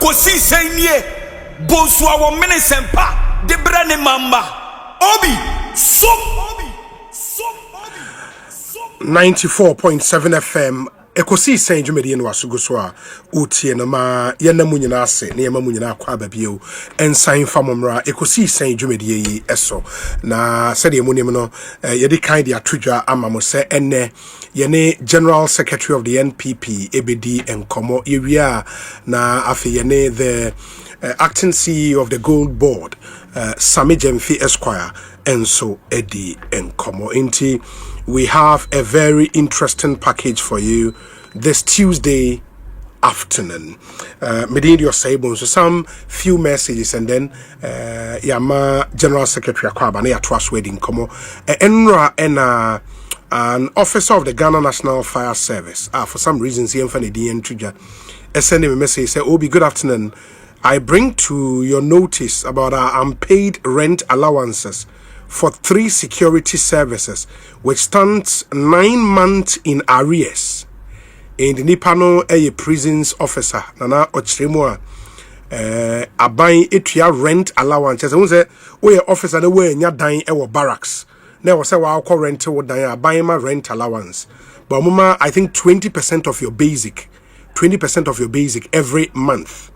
Ekosiisen ye bonsua wo menesempa de brane mamba obi so 94.7 FM Ekosiisen dwumedi no asugo so a utie no ma yenamu nyina ase na yemamu nyina akwa babio ensan famomra Ekosiisen dwumedi yi eso na said yemunim no yedi kind ya tudwa amamo se enne yene General Secretary of the NPP ebedi enkomo ewia na afi yene the acting CEO of the Gold Board Sami Jemfi Esquire enso edi enkomo inti. We have a very interesting package for you this Tuesday afternoon. Medin your sabon, so some few messages and then Yama General Secretary Akwaba na trust wedding komo enra ena an officer of the Ghana National Fire Service. For some reasons he enfane di entruja. Send him a message say, "Obi, good afternoon. I bring to your notice about our unpaid rent allowances for 3 security services, which stands 9 months in arrears. In the Nipano a prisons officer, Nana Ochrimwa, abain etua rent allowances. I say, we officer the way nya dying ewo barracks. Now say wa call rent wo dying abain ma rent allowance. But mama, I think 20% of your basic, 20% of your basic every month.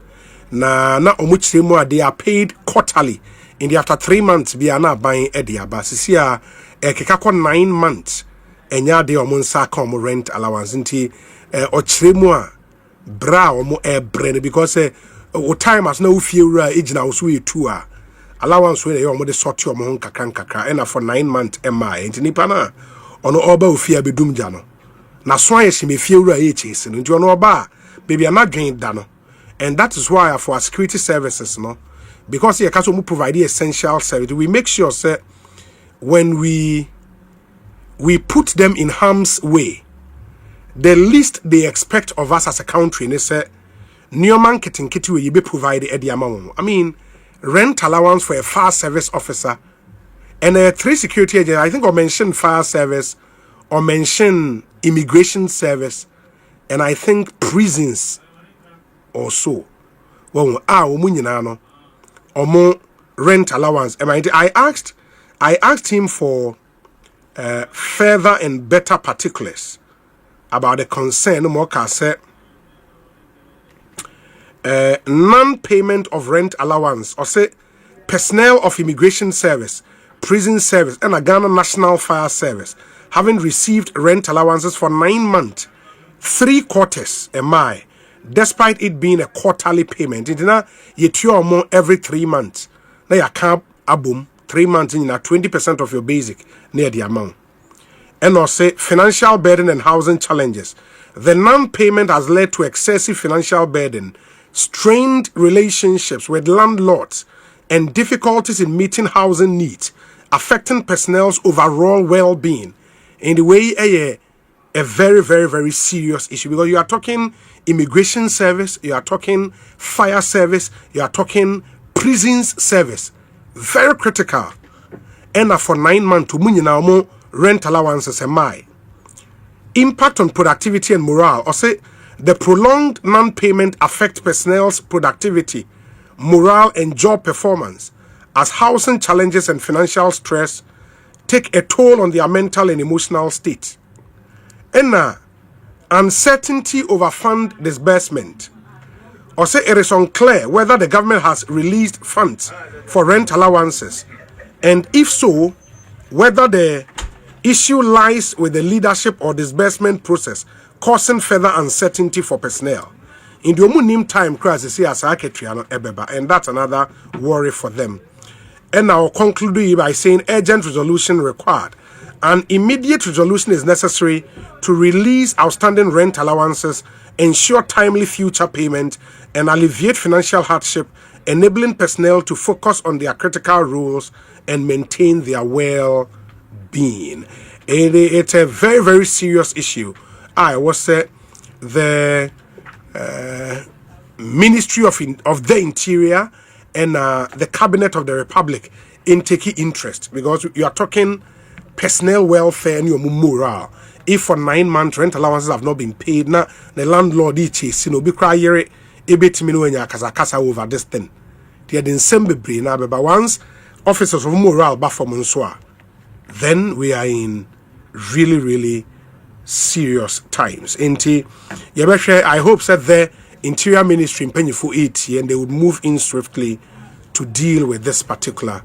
Na omuchrimwa they are paid quarterly. In the after 3 months, we are now buying Edia Basisia, Kekako 9 months, and ya de omunsa come rent allowance inti Ochrimwa bra omo brand because o time has no fear ejina usu tour allowance we you de sort your mon kakra and for 9 months MI inti nipa na ono oba ofia bedum gya no na so ayeshi me fear chase no nti ono oba baby am not dwen da no, and that is why for our security services no. Because here can provide the essential service, we make sure that when we put them in harm's way, the least they expect of us as a country is new marketing kit will be provided at the amount. I mean, rent allowance for a fire service officer and a 3 security agents. I think I mentioned fire service or mention immigration service, and I think prisons also. Well, Omo rent allowance. I asked him for further and better particulars about the concern. Moka said non-payment of rent allowance or say personnel of immigration service, prison service, and a Ghana National Fire Service having received rent allowances for 9 months, 3 quarters MI. Despite it being a quarterly payment, it na yetuo mo every 3 months. Na ya cap abum 3 months in 20% of your basic near the amount. And also financial burden and housing challenges. The non-payment has led to excessive financial burden, strained relationships with landlords, and difficulties in meeting housing needs, affecting personnel's overall well-being. In the way a very, very, very serious issue, because you are talking immigration service, you are talking fire service, you are talking prisons service. Very critical. And for 9 months, to rent allowances MI. Impact on productivity and morale. Or say the prolonged non-payment affect personnel's productivity, morale, and job performance, as housing challenges and financial stress take a toll on their mental and emotional state. And uncertainty over fund disbursement. Or say it is unclear whether the government has released funds for rent allowances, and if so, whether the issue lies with the leadership or disbursement process, causing further uncertainty for personnel. In the omunim time crisis here as ebeba, and that's another worry for them. And I'll conclude by saying urgent resolution required. An immediate resolution is necessary to release outstanding rent allowances, ensure timely future payment, and alleviate financial hardship, enabling personnel to focus on their critical roles and maintain their well-being. It's a very, very serious issue. I was the Ministry of the Interior and the Cabinet of the Republic in taking interest, because you are talking personnel welfare and your morale. If for 9 months rent allowances have not been paid, now the landlord is be crying ebetimi no anya kasa over this thing. They had in Sembebre now, but once officers of morale bafom so, then we are in really serious times. I hope that the Interior Ministry in Penny for 80 and they would move in swiftly to deal with this particular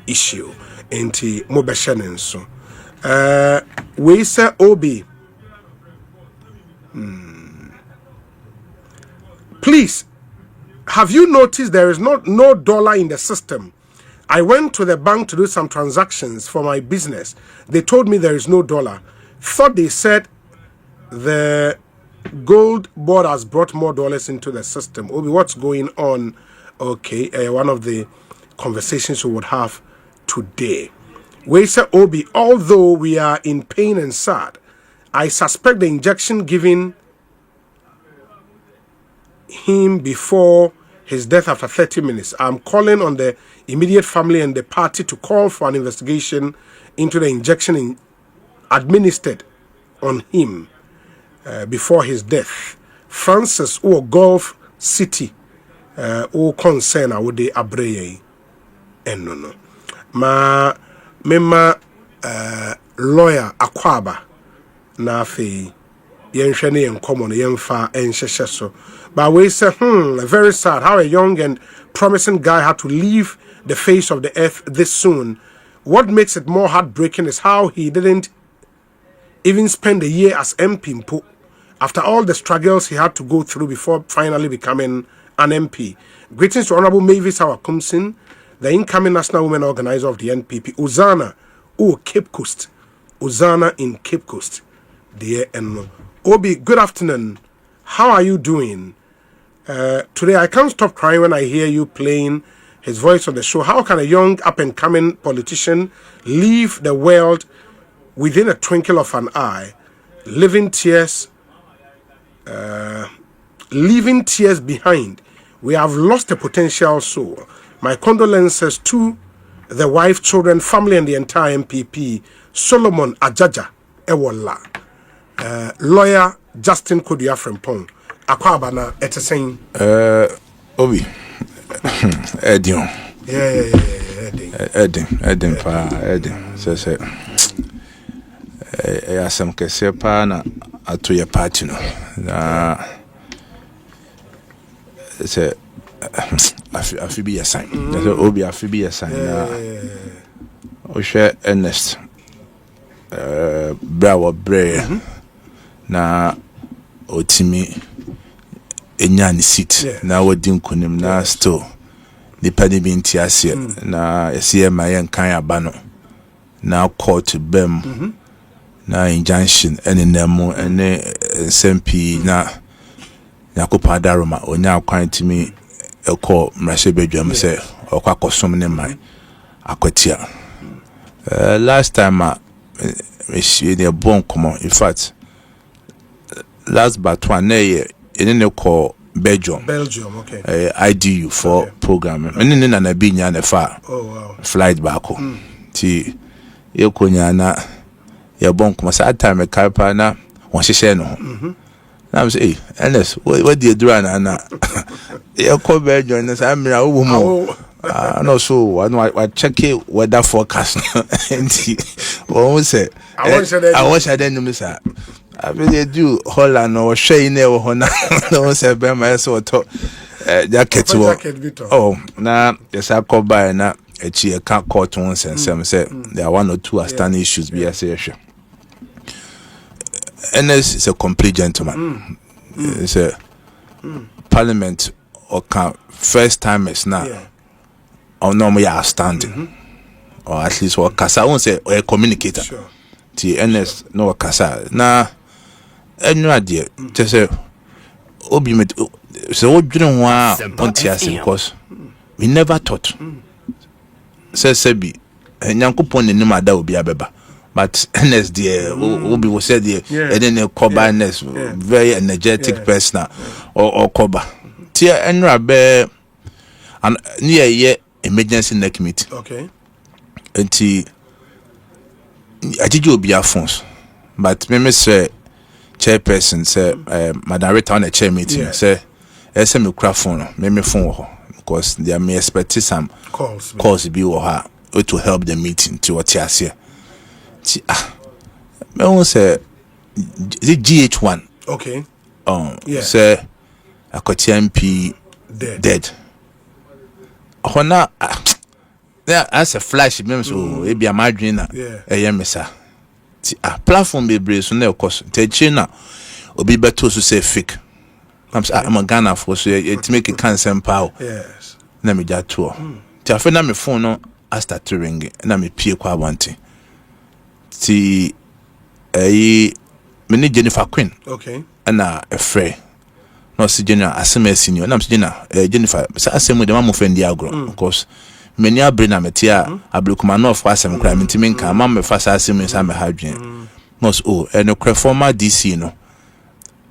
issue. So we say Obi. Please, have you noticed there is no dollar in the system? I went to the bank to do some transactions for my business. They told me there is no dollar. Thought they said the gold board has brought more dollars into the system. Obi, what's going on? Okay, one of the conversations we would have today. We say, Obi, although we are in pain and sad, I suspect the injection given him before his death after 30 minutes. I'm calling on the immediate family and the party to call for an investigation into the injection administered on him before his death. Francis or Gulf City or concern I would abreye and no mema lawyer Akwaba na fe yenhwene en common yemfa enhyehye so. But we say very sad how a young and promising guy had to leave the face of the earth this soon. What makes it more heartbreaking is how he didn't even spend a year as MP after all the struggles he had to go through before finally becoming an MP. Greetings to Honorable Mavis Awakumsin, the incoming National Women Organizer of the NPP, Uzana, Cape Coast. Uzana in Cape Coast. Dear and Obi, good afternoon. How are you doing? Today I can't stop crying when I hear you playing his voice on the show. How can a young up-and-coming politician leave the world within a twinkle of an eye, leaving tears behind? We have lost a potential soul. My condolences to the wife, children, family, and the entire MPP. Solomon Ajaja Ewola. Lawyer Justin Kodua from Pong. Akwaba na etesen. Obi. Edion. Edin pa Edin. Say. Asem kese pa na ato ye party no. Na say afi bi assign. Say Obi afi bi assign na. O share Ernest. Brawo bre. Na otimi enya ni seat na wodi nkonim na still nipa de bi ntiase na yesi ma yen kan aba no na court bem na injunction ene nemu ene SMP na yakopa daroma onya kwan timi ekọ mrahye bedwam se okwa kosom ne man akwatia last time we dey bon komo in fact last but one year in the call Belgium, okay. IDU for program. And then na be nya na fa. Oh wow. Flight back home. Ti ye konya na ye bon kuma sa time e kaipa na won hihye no. Na am say, Ernest, what do you do na ye call Belgium na sa mira wo mu. No so I check it weather forecast. And won say I want say dem say I really do Holland or Shane or Hona. No say be my so to jacket. Oh, na yes I call by na echi can't court one sense say there are one or two outstanding issues be say NS is a complete gentleman. It's a parliament or first time is now or normally outstanding or at least what kasa won't say or a communicator. Ti NS no kasa na enu ade te say obi met so odwene ho a ontiase because we never thought say bi nyankopon nenim ada obi abeba but NS there obi was said there and then Koba NS very energetic person or Koba ti enu abe and near ye emergency neck meet okay enti ajiji obi afons but me say chairperson say madam reta on a chair meeting say ese me kura phone me phone ho because they may expect some calls be wo ha to help the meeting to what you say me won say the GH1 okay say akoti MP dead hona there as a flash me so e bia madwin na mesa ti platform be brace so na ekos te chi na obi beto so say fake I'm a Ghana for so it make it cancel power yes na me ja to ti afa na me phone no I start to ring na me pie kwa wanti ti me ni Jennifer Queen okay na a free no si Jennifer asema senior na me Jennifer Jennifer sa asema de ma mo fendi agro because many abre na metia Ablekuma North asem kra mentimi nka ma me fa sa asem sa me hadwen no so no kra former DC no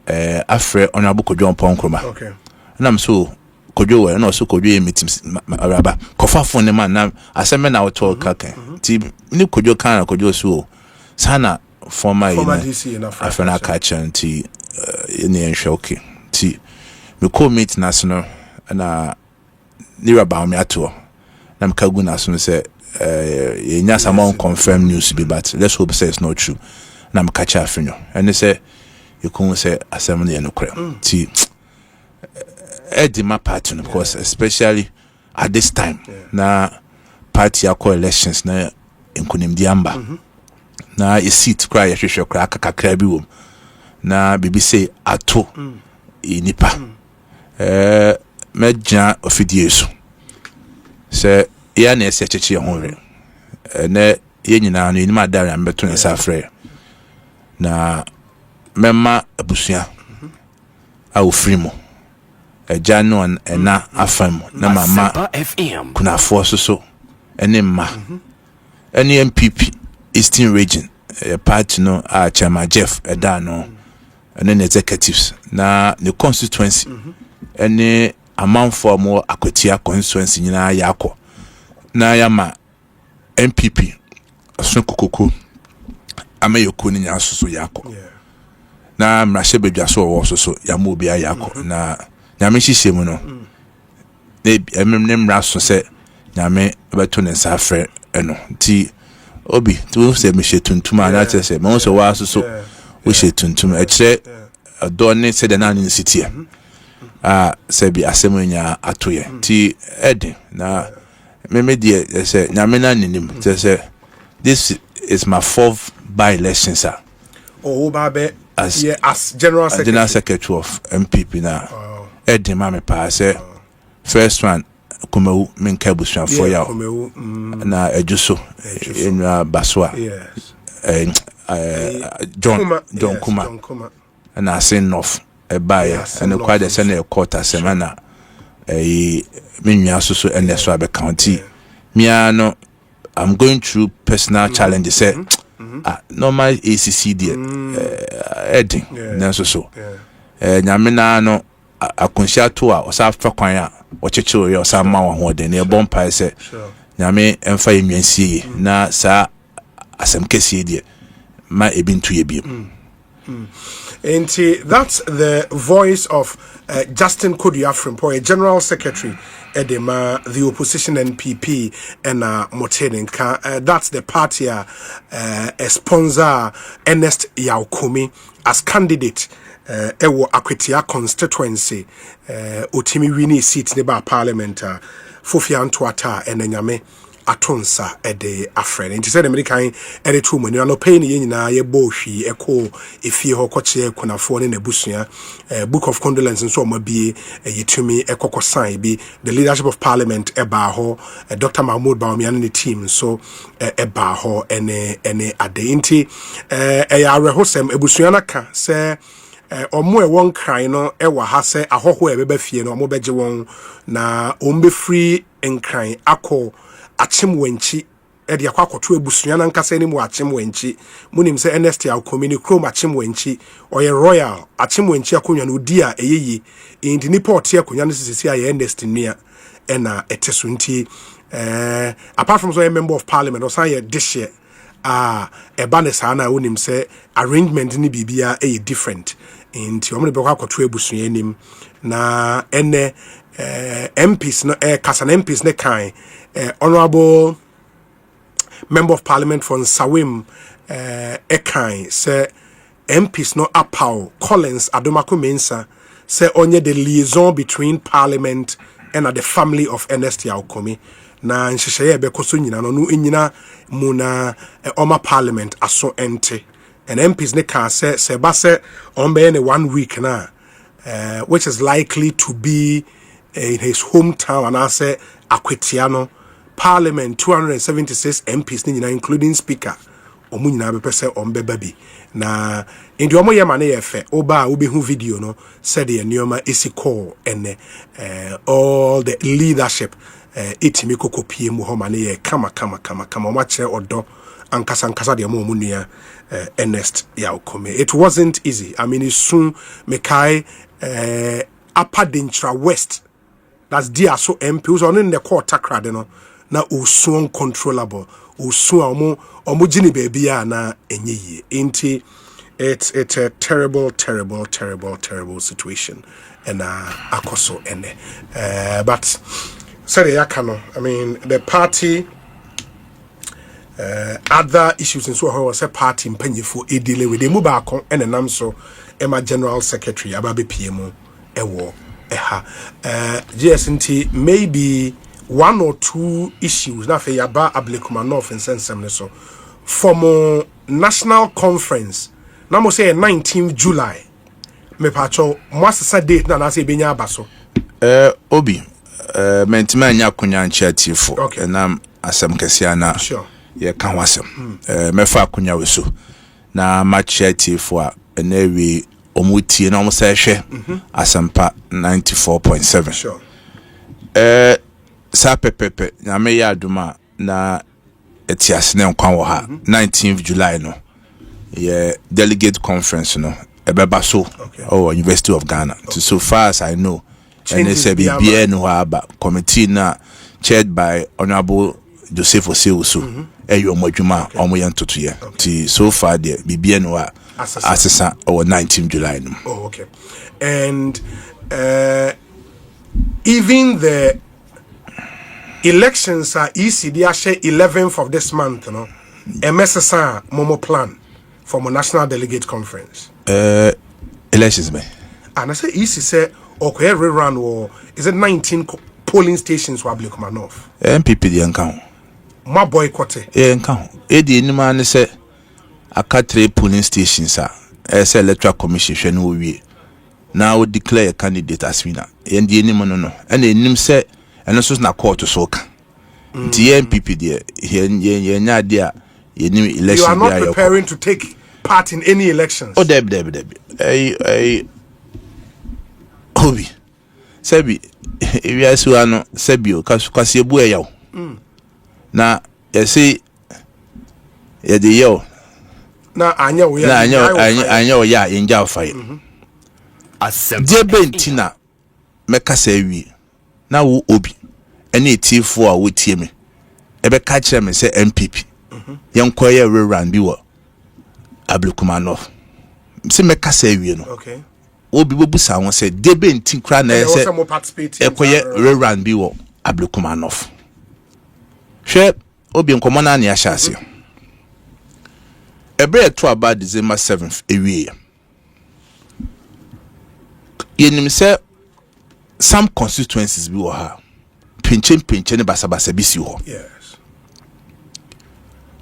afre honorable Kodua Nkrumah okay na me so Kodua we no so Kodua meeting araba kofa phone man na asem na auto kaka ti ni Kodua kan Kodua so sana former DC na afre na catch anti ni enshoki ti me call meet national na ni raba me ato na mkaguna so say yenya some confirm news be but let's hope say it's not true na mkacha afinyo and say you can say asem na no kra ti my party because especially at this time na party akọ elections na nkunim diamba na a seat cry a hwehwe kra kakra bi wom na bibi say ato nipa medja ofidie so se ya na ese cheche ho re na ye nyina no enima dare ambeto ne safre na memma abusua a ofrimo eja no na afam na mama kuna force so ene ma ene MPP Eastern Region party no a chairman Jeff eda no ene executives na the constituency ene amanfo mo akotia constituency nyina yakọ na yama MPP aso kokoko amayoko ni nyasoso yakọ na mrahye bedwaso wo so yama obi ayakọ na nyame hihye no emem mraso se nyame beto ne safre eno ti obi tu se me hyetuntum ana se me so wa so wo hyetuntum e kire do ne se de na ne sitie sebi asemanya atoye ti edi na me die say nyame na ninim say this is my fourth by election sir as general secretary of MPP na edi ma me pa say first one kumewu menka busua for ya na ejuso enwa baswa John Kuma na sin North ebaya and quite the senior quarter semana menua so and so abe county no I'm going through personal challenges say normal ACC there heading na so nyame na no akonsia to a osa fa kwan a ocheche we osa ma wo ho de na e bompa say nyame emfa enwansie na sa asem kese de ma ebintu ye biem. And that's the voice of Justin Kodua Frimpo, a general secretary edema the opposition NPP and Moteninka. That's the party sponsor Ernest Yaukumi as candidate ewo Akwetia constituency otimi wini seat neba parliament Fofia Antoata enenyame atonsa ede afrene nti se de medikan ede tu mani no pay ni nyina ye bohwi eko efie ho koche kunafo ne nabusua book of condolence nso omabie yetumi ekoko sign bi the leadership of parliament eba ho Dr. Mahmoud Bawumia ne team so eba ho ene ade nti ya rehosem ebusua na ka se omo e won kran no e wa ha se ahoho e beba fie no omo beje won na ombe free enkran akọ achimwenchi edi akwakoto ebusua na nkasa ni mu achimwenchi munim se Ernest Yaukumi ni chrome achimwenchi oye royal achimwenchi akonya no di a eyeyi indi ni port akonya no sisi a Ernest nia ena eteso nti apart from so a member of parliament osan ye dishye eba ne saa na wonim se arrangement ni bibia different nti omo ne be kwakoto ebusua nim na ene MPs no kasan MPs ne kan honorable member of parliament from Sawim ekan say MPs no Apau Collins Adomako Mensa say onye the liaison between parliament and the family of Ernest Yaokomi na nhyehyɛ be koso nyina no nyina mu na oma parliament aso ente and MPs ne can say ba say on be in 1 week na which is likely to be in his hometown and I say Akwetiano parliament 276 MPs nyina including speaker omu nyina be pese ombe baby na ndi omo ye mane ye fe oba obi hu video no said the neoma isi call and all the leadership itimi kokopie mu ho mane ye kama omo kire odo ankasa de omo nua Ernest Yaokomi. It wasn't easy. I mean it's soon mekai Upper Dintra West, that's dear so MP who's on in the court takrade no na osu uncontrollable osu omo jini baby na enye inti. It's a terrible situation and akoso ene but sorry yakano I mean the party other issues in so how was a party mpanyefo edile with the mubako and enam so Emma General Secretary ababe PM ewo eha GSNT maybe 1 or 2 issues na fe yaba Ablekuma North in sensem so for national conference na mo say 19th July me pacho mo asesa date na say benya abaso obi mentima anya kunya nchiatifo na asem kesia na sure ye kan wasem mefa akunya weso na machiatifo a na wi omutie na omusa hwe asempa 94.7 sure sa pepepe na me ya aduma na etiasne nkwan wo ha 19th July no yeah delegate conference no ebeba so University of Ghana so far as I know and it's a BBN no aba committee na chaired by Honorable Joseph Oseusu eyo modwuma omoyantoto ye ti so far the BBN no assessa or 19th July no. Oh okay. And even the elections are ECD 11th of this month no MSSA Momo plan for my national delegate conference. Elections me. And I say easy say okay rerun or is it 19 polling stations for Ablekuma North? MPP the account. My boycott. Account. Edi ni man say aka 3 polling stations say electoral commission hwe no wie. Now we declare a candidate as winner. And the enemy no. And the name say and also na court to soka. The MPP there here nya there election. You are not preparing to take part in any elections. Oh, Deb. Obi. Sebi. If you ask one, Sebio, kasi ebu yaw. Na yesi yedi yaw. Na anya we ya. Anya we ya inja fire. Debe ntina mekasa wi. Na wo obi. Ene tifo a wo tie me. Ebe ka kire me say MPP. Yankoye rerun bi wo Ablekuma North. Se mekasa wi no. Okay. Obi bobusa won say debe ntin kra na say ekoye rerun bi wo Ablekuma North. Hwe obi nkomo na na ya hyase. Ebre to about December 7th ewie. Yenim say some constituencies bi wo ha. Pinchen ne basabasa bi si ho. Yes.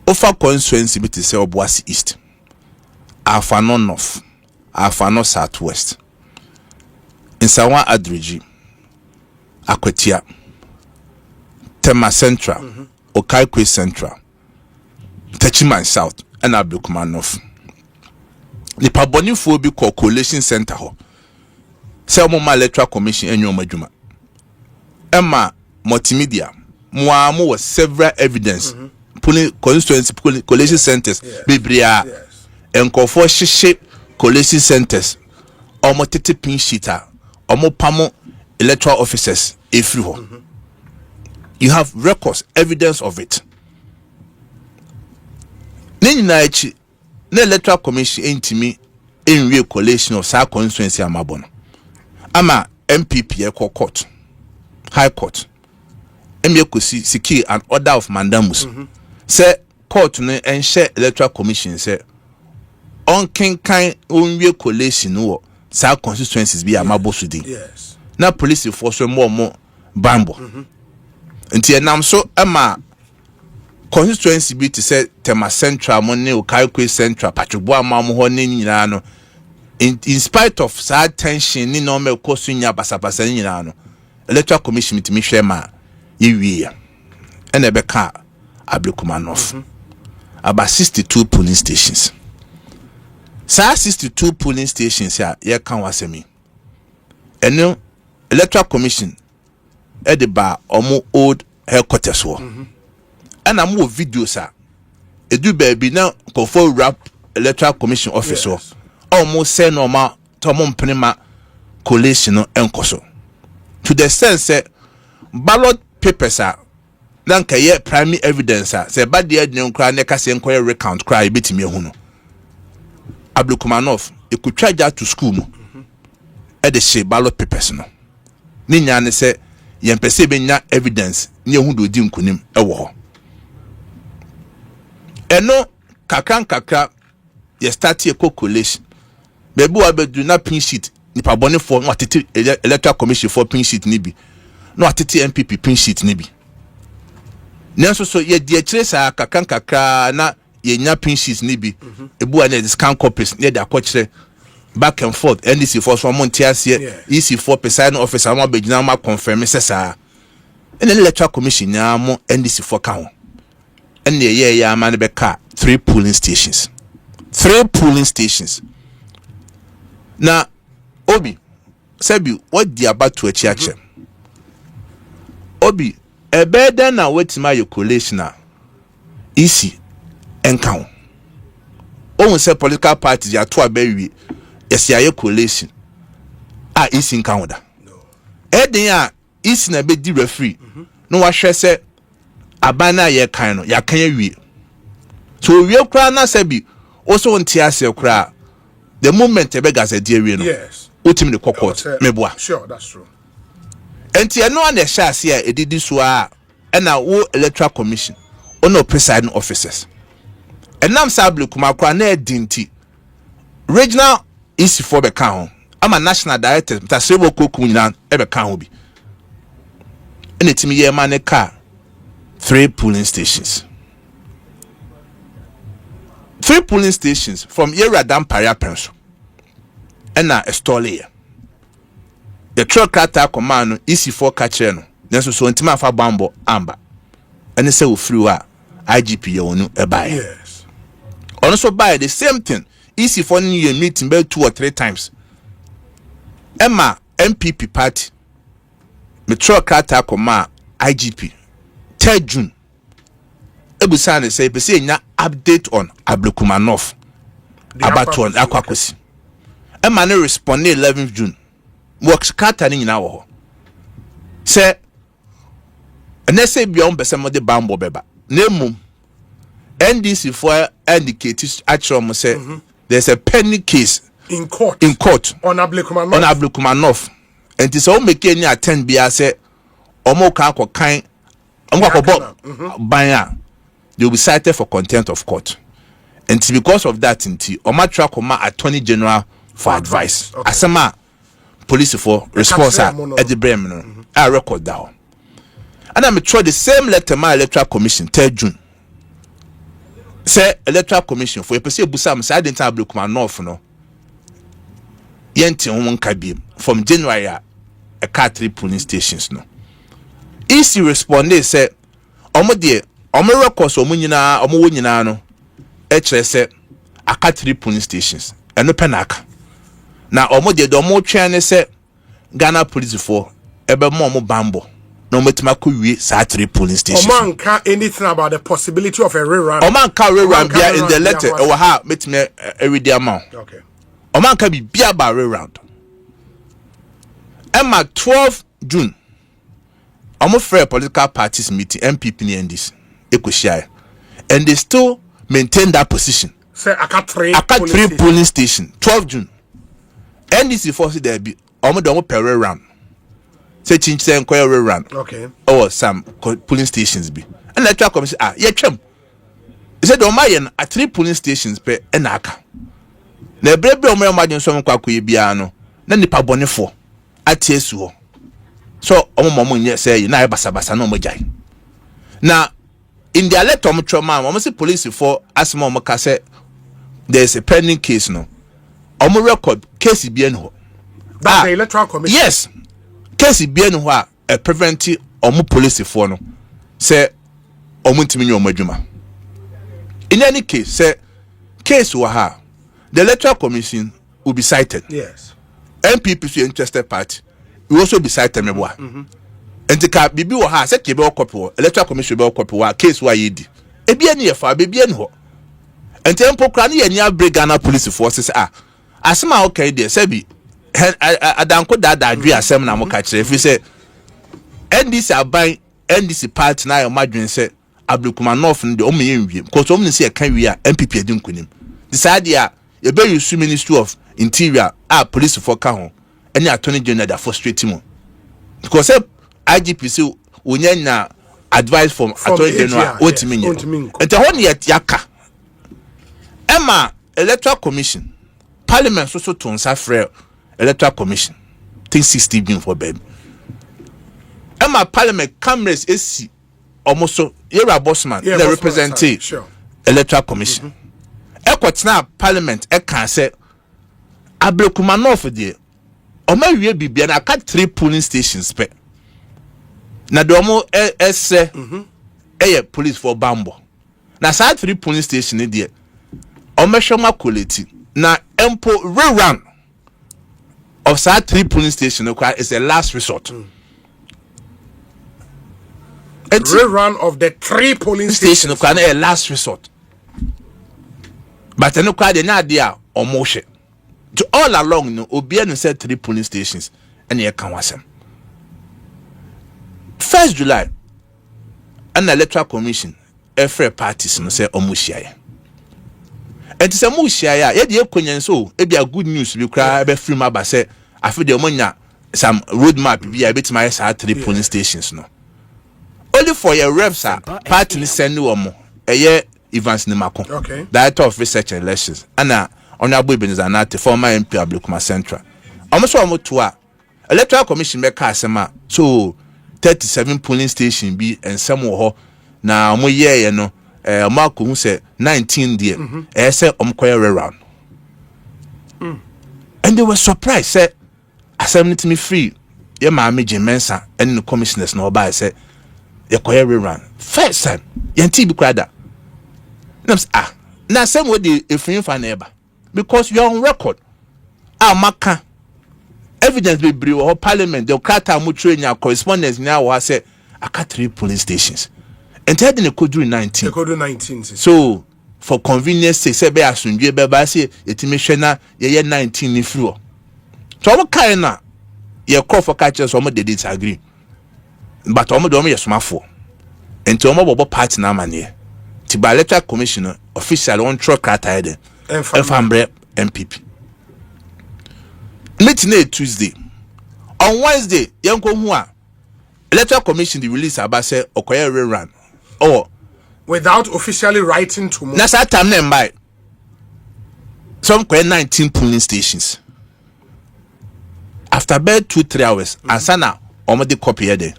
Ofa constituency bi te say Obuasi East. Afano North. Afano Southwest. Insawa Adrigi. Akwetia. Tema Central. Okaikwe Central. Techiman South. And Ablekuma North. Nipa bonifo bi call coalition center ho. Say Omoma Electoral Commission enyo madwuma. Emma multimedia. Mo was several evidence. Polling constituency coalition centers. Bibria. Enkofo hihye coalition centers. Omo tete pin sheeta. Omo pamo electoral officers every ho. You have records, evidence of it. Na electoral commission entimi enwe coalition of sa constituency amabono. Ama MPP court, High Court. Ekosiisen secure an order of mandamus. Say court no and share Electoral Commission say on king kind onwe collation no sa constituencies be amabosudi. Yes. Na police force more bambo. Nti enam so ama constituency be to say tema central money o Ekosiisen central patrobo amamu ho ne nyina no in spite of sad tension ni no me kosu nya basabasa nyina no Electoral Commission mitimi hwe ma yewie ene beka Ablekuma North about 62 polling stations. Sa 62 polling stations ya ye kan wasemi eno Electoral Commission e de ba omo old headquarters wo ana mo videos a edu baby na confo rap Electoral Commission office wo almost say normal to mo mpema collation no enkoso to the sense say ballot papers are nanka ye primary evidence say bad dey nkra ne kase enkoye recount cry betimi ehu no Ablekuma North e could charge out to school mo e de she ballot papers no ni nya ne say ye mpese be nya evidence ni ehu do di nkunim e wo ho eno kakra ye start e collation bebu abedu na pin sheet nipa bone for no atete Electoral Commission for pin sheet ni bi no atete MPP pin sheet ni bi nenso so ye die kire sa kakra na ye nya pin sheet ni bi ebu ana scan copies ne da akokire back and forth NDC for so monte ase EC for presiding officer ma begina ma confirm se sa ene Electoral Commission nya mo NDC for ka ho ene ye ya ma ne be ka 3 polling stations na obi sabi what the about to achiache obi ebeda na wetima your collation na easy encounter ohun say political parties ya to abawi yesi aye collation easy encounter no eden a easy na be di referee no wa hwe say abana ye kan no ya kan awie so wie kra na sabi also on tiase kra the moment ebega say die awie no yes ultimate court meboa sure that's true enti eno an ehya ase a edidi so a na wo Electoral Commission ono presiding officers enam sa Ablekuma kra na edinti regional EC4 be kan ho ama national director ta sebo koku nyina e be kan ho bi ene timi ye ma ne ka 3 polling stations from Yera Dam Paria Penso ena estole the truck kata command EC4 catcher no nenso so ntima afa bambo amba ene se wo free wa IGP ye wonu e buy yes ono so buy the same thing EC4 new meeting be 2 or 3 times Emma MPP party me truck kata command IGP 3 June ebusane say be say nya update on Ablekuma North about one akwakosi Emma no respond 11th June work scatter ni nyina wo ho say ene say bion be some de bambo beba nemu NDC for indicate actually say there's a pending case in court on Ablekuma North and so make any attend bia say omo kan kokan omo akobọ ban they will be cited for contempt of court and because of that omo track attorney general for advice asema police for response at the brem no I record down and I'm try the same letter my Electoral Commission 3 June say Electoral Commission for person busam say identity Ablekuma North no yenti won kabiem from January a 3 polling stations no EC responded say omo de omo records omo nyina omo wo nyina no e kire say aka 3 polling stations eno penaka na omo de omo twa ne say Ghana police for ebe mo omo bambo no metima ko wie sa 3 polling stations oman can anything about the possibility of a rerun oman can rerun bia in the letter e wa ha metima everyday amount okay oman can be bia about rerun Emma 12 June omo fair political parties meeting MPP ni NDC Ekosiisen and they still maintain that position say aka 3 polling station 12 June NDC force there be omo do per rerun say change say enquire rerun Okay. or some polling stations be and electoral commission yeah twem he said o mayen at 3 polling stations per enaka na brebe o me madin so nkwa koye bia no na nipa bonefo atiesu ho so omo nye say na basabasa na omojai na in the electoral trauma omo say police for asma omo ka say there's a pending case no omo record case bia no that's the electoral commission. Yes, case bia no a prevent omo police for no say omo ntimi nye omo adwuma. In any case say case wa ha the electoral commission will be cited. Yes. MPP so interested party will also be cited meboa. Entika bibi wa ha say ke be okopo electoral commission be okopo wa case wa yedi. E bia ne yefa be bia ne ho. Entempo kra ne yenya break Ghana police forces asema okay there say bi adanko dada adwe asem na mo ka kire fi say NDC aban NDC party na yomadwen say Ablekuma North ndi o me nwie because o me say e kan wi a MPP edi nkunim decide ya you be use Ministry of Interior police for ka ho any attorney general that frustrate mo because IGP say wonya advice from attorney general otimi nye ente ho ne yaka Emma electoral commission parliament so to nsa frɛ electoral commission think 60 billion for baby Emma parliament cameras esi almost Yera Bossman they represent electoral commission Ekotna parliament e kan say Ablekuma North there omo wie bibia na aka 3 polling stations pe na do omo ese police for Bambo na sa 3 polling station there omo hwema quality na empo rerun of sa 3 polling station is a last resort. Rerun of the 3 polling stations a last resort. But no kwa de na dia omoshe. To all along no obia no said 3 polling stations and ye kan wasem. 1st July an electoral commission every parties no say omuhia. And say muhia ya ye de ekonyen so e bia good news bi kra be free ma ba say afi de omonya some roadmap bi a betima say 3 polling stations no. Only for your reps party ni send womo eye Evans Nimako, okay. Director of Research and Elections, and Honorable Benizanate, former MP Ablekuma Central. Almost almost to Electoral Commission make asema so 37 polling station be and some ho na mo ye no Marco who say 19 there say rerun. And they were surprised say assembly to me free ye ma me Mensa and the commissioners no by say ye rerun first time ye bi kwada now same way the if fan neighbor because you're on record maka evidence be bring or parliament the crata mutual in your correspondence now was say I got 3 polling stations and tell the Kodua 19 the Kodua 19 so for convenience sake say be asunje be ba say etimehwe na ye 19 ni free so what kind na ye call for catch so they disagree but omo do ye somafo enti omo bobo party na mane by electoral commissioner official on truck crata Fambre MPP meeting Tuesday on Wednesday yanko hu a electoral commission the release about say okoye rerun or without officially writing to mo na sa time na mbai some 19 polling stations after about 2-3 hours ansana omo de copy here there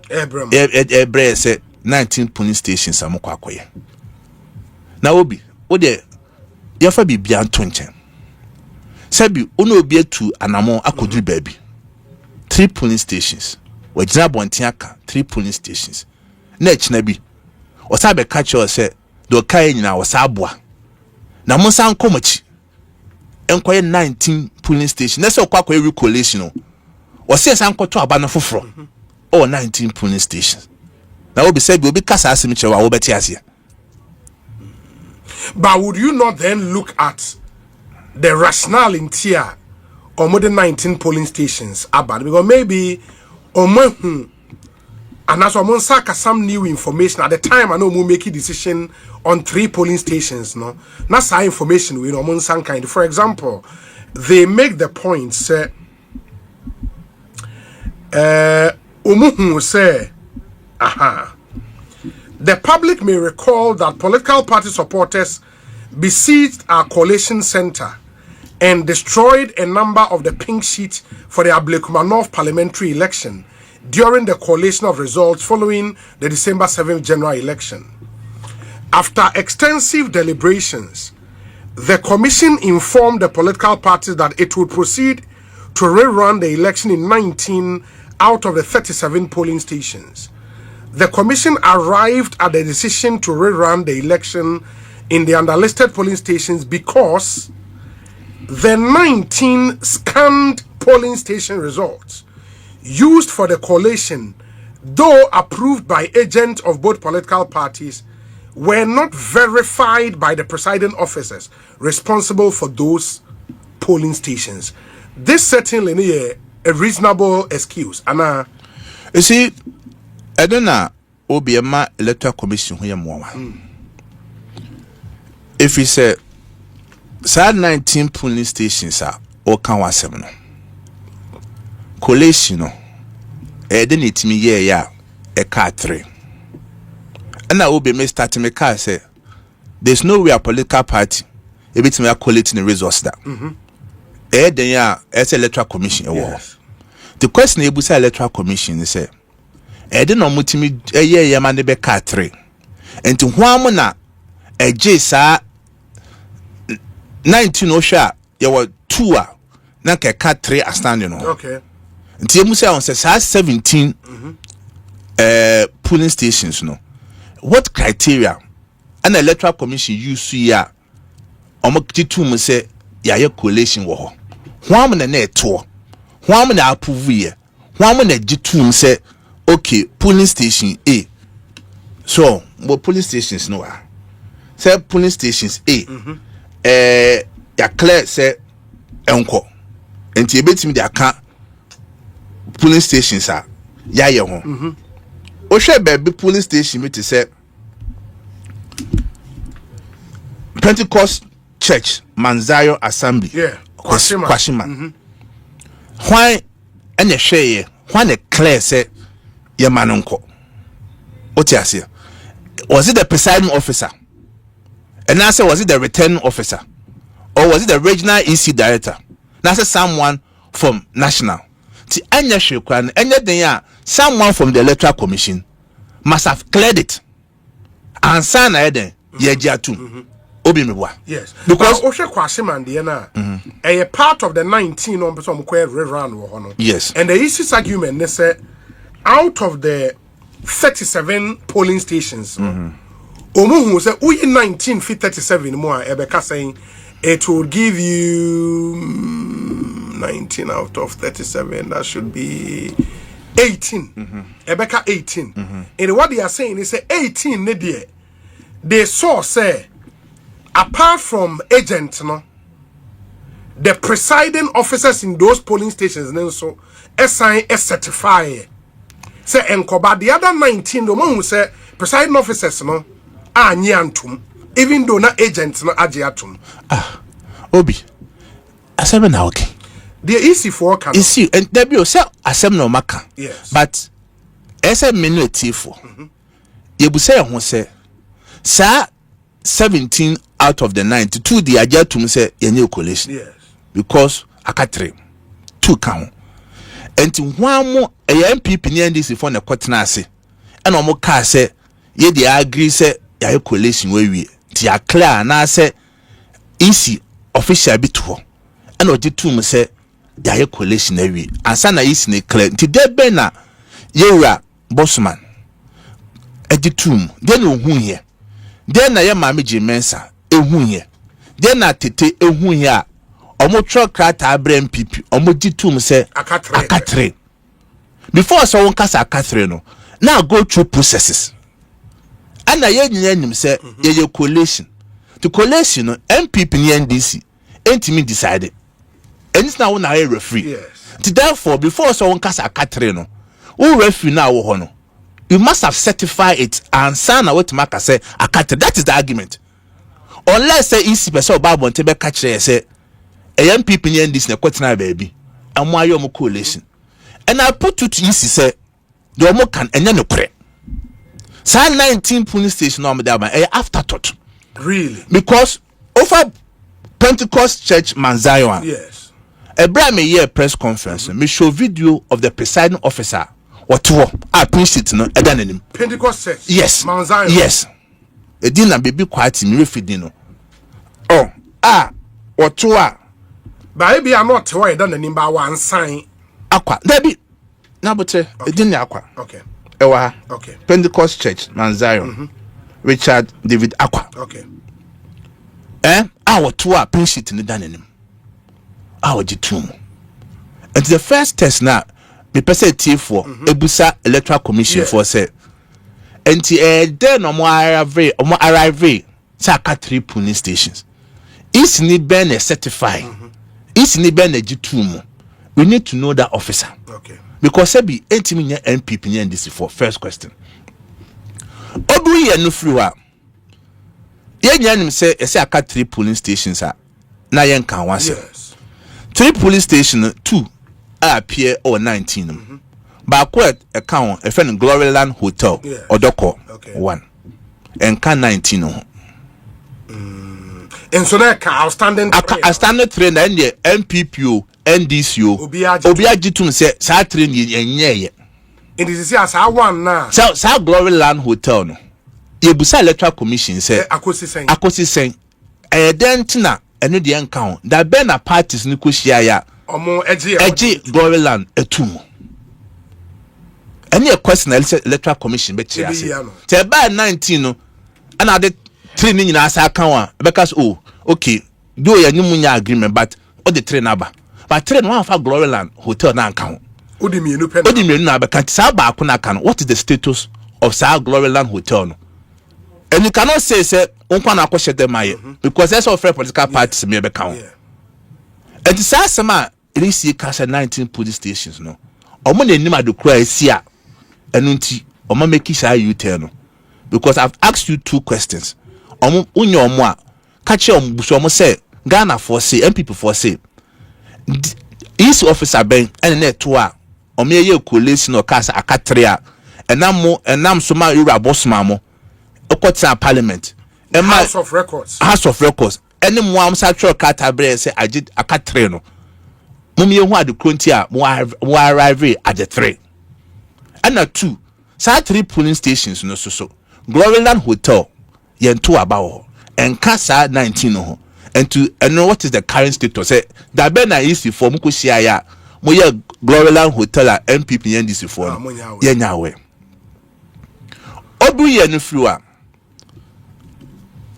ebre say 19 polling stations amokwa akoye na obi o de yafa bibia anto nchen sabi ono obi atu anamo akoduru baby 3 polling stations wajina bontin aka 3 polling stations na echina bi osabe catch us say do kai nyina osaboa na monsa nkomachi enkoye 19 polling stations na se okwa recollation o se san koto aba na foforo 19 polling stations na obi sabi obi kasa asemi chewa wo beti ase. But would you not then look at the rationale in tier or more than 19 polling stations about because maybe and as someone saka some new information at the time I know we make a decision on 3 polling stations no that's how information we know some kind for example they make the point say umuhu say, aha. The public may recall that political party supporters besieged our coalition center and destroyed a number of the pink sheets for the Ablekuma North parliamentary election during the collation of results following the December 7th general election. After extensive deliberations, the commission informed the political parties that it would proceed to rerun the election in 19 out of the 37 polling stations. The commission arrived at the decision to rerun the election in the underlisted polling stations because the 19 scanned polling station results used for the collation, though approved by agents of both political parties, were not verified by the presiding officers responsible for those polling stations. This certainly is a reasonable excuse. Anna, you see, I don't know. Obiema Electoral Commission here more. If we say, sad 19 polling stations are all can was 7. Collation, didn't it me yeah, a car 3. And I will be made starting my car say, there's no way a political party, a bit me collating the results that. Then yeah, as Electoral Commission. Yes. The question is, Electoral Commission is say, didn't know mutimi yeah man be car 3. And to one na a J sa 19 osha there were 2 na car 3 are standing on. Okay. And you say on says 17 polling stations no. What criteria an Electoral Commission use here omo mu say ya collation wo ho. Hwan na na eto. Hwan na approve here. Hwan na gitum say okay, polling station A. So, what polling stations no are? Say polling stations A. Ya clear say enko. Enti ebetimi dey aka polling stations are ya ye ho. O hwe baby polling station me to say Pentecost Church Manzayo Assembly. Yeah. Kwashima. Why ene hwe ye? Why na clear say ye manonko? What you say? Was it the presiding officer? And I said, was it the returning officer? Or was it the regional EC director? Now I said someone from national. See, anya shekwan, anya denya, someone from the Electoral Commission must have cleared it. And sana eden, ye jiatu. Obi mewa. Yes. Because Oshe Kwashima na a part of the 19 on person kwe rerun wo hono. Yes. And the EC's argument they say out of the 37 polling stations, Omuhu say we 19 fit 37 more Ebeka saying it will give you 19 out of 37. That should be 18. Ebeka 18. And what they are saying is 18 ne they saw say apart from agents, no, the presiding officers in those polling stations so assign a certify. Say enkoba the other 19 the one who say presiding officers no are nyantum even though na agents no agiatum. Obi asem na okay. The easy for can see and there be say asem no maka. Yes. But asem minute for. You bu say ho say sa 17 out of the 92 the agiatum say yenye collation. Yes. Because akatre 2 count. And to one more a MPP near this for the Kotanasi. And omo car say ye the agree say ya collation we tia clear na say easy official bit ho. And o jitum say ya collation we ansa na easy ne clear. Ti de be na yewra bossman. Editum den ohun here. Den na ye mama Jimensa ehun here. Den na tete ehun here. Omo truck krata abre MPP omo gitum say akatre before so won kasa akatre no now go through processes and na ye nyanim say ye collation to collation no MPP ni NDC entimi decide and it's now na ye referee. Yes. Therefore before so won kasa akatre no who referee na wo ho no you must have certified it and sign what maka say akatre. That is the argument. Unless say EC person Bible ntebe ka kire say MPP in this na kwetena baby. Amoyo mo coalition. And I put it to EC say the omo can enya no pre sa 19 polling station no there by afterthought really because over Pentecost Church Mount Zion yes ebra me year press conference me show video of the presiding officer what print it no edanenim Pentecost Church yes Mount Zion yes edina baby quiet me refidi no what ba be am not why edanenim ba wan sign akwa dabi na bote edina akwa okay ewa okay Pentecost Church Mount Zion Richard David Akwa okay what print it in edanenim jitum and the first test now me pese tie for ebusa Electoral Commission for say enti then omo arrive saka 3 polling stations is ni ben certify is ni ben jitum we need to know that officer okay because be entimi nya MPP nya this for first question odu ye no free wa ye nya nim say aka 3 polling stations na ye nkan wase 3 police station 2 appear or 19 ba quite account a friend Gloryland Hotel Odoko 1 and can 19 and so that outstanding outstanding train and the MPPO NDCO Obia Jitum say sa train yenye it is as I one now sa Gloryland Hotel no yebusa Electoral Commission say Ekosiisen then tina eno de encounter that be na parties ni kwhia ya omo eji Gloryland etum any question Electoral Commission be chia say te by 19 no ana de 3 ni nyina asa kan because okay do ya nyumunya agreement but all the 3 number but 3 no fa Gloryland Hotel na kan odimienu na be kan sa ba ko na kan what is the status of sa Gloryland Hotel no and you cannot say unkwa na akwhye dem aye because that's all fair political parties me be kan and the sama it is 19 police stations no omo na enim adokura esia enu nti omo make sure you tell no because I've asked you 2 questions omo unye omo a ka che omo buso omo say Ghana for say MPP for say is officer ben and net to a omo ye collation no kasa akatre a enam so ma yura bossma mo okota parliament House of Records any mo am sa tro kata bre say agid akatre no mumye hu adekronti a mo arrive at the 3 and 2 sa 3 polling stations no so Gloryland Hotel yento abawo and kasa 19 no and to know what is the current status say that be na easy for mo kwhia ya mo ye Gloryland Hotel a MPP NDC for ye nyawe odu ye no friwa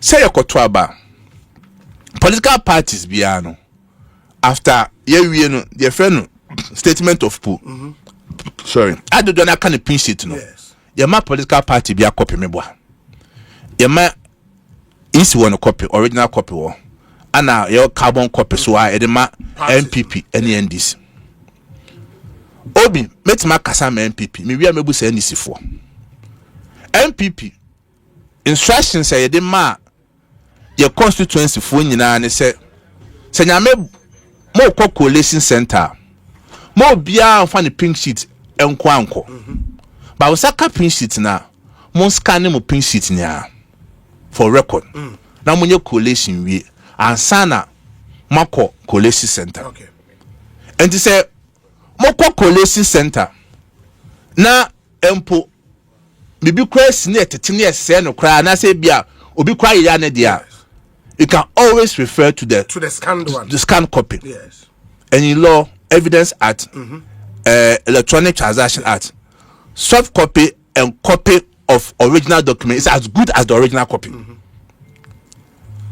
say yokoto aba political parties biano after ye no the friend statement of pool sorry I do not kind of pinch it no ye ma political party be a copy me boa ye ma isi one copy original copy wo ana your carbon copy so I ma MPP any NDC obi metima kasa ma MPP me wi amebu say NDC for MPP instructions say ye ma your constituency for nyina ne say nyame mo ko coalition center mo bia fa ne pink sheet enko anko ba wo saka pink sheet na mo scan mo pink sheet nya for record na mo nye coalition wi ansana mako coalition center okay and he say mo ko coalition center na empo bibi kwesi ne tetene ese no kra na say bia obi kwa ya ne dia you can always refer to the scanned one, the scanned copy. Yes. And in law, Evidence Act, Electronic Transaction Act, soft copy and copy of original document is as good as the original copy.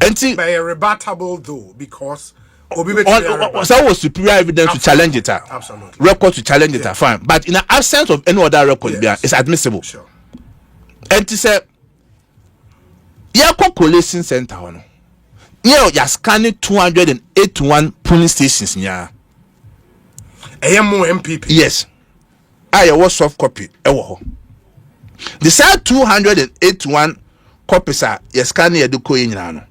And see, by a rebuttable though, because so was superior evidence to challenge it. Absolutely. Record to challenge it, fine. But in the absence of any other record, it's admissible. Sure. And to say, coalition center on. You're scanning 281 polling stations. Yeah, MPP. Yes, I was soft copy. The side 281 copies are scanning a duco in Yano.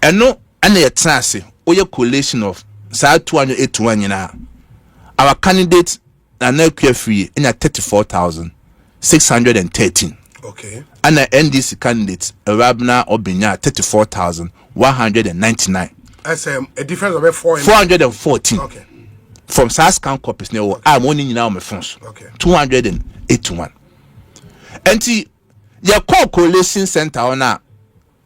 And no, and a trans or your collation of side 281 our candidate Nanekwe free in 34,613. Okay. And the NDC candidates Rabna Obinya 34,199. That's a difference of 414. Okay. From Saskan copies now, I'm only now my phones. Okay. 281. And see, your coalition center on a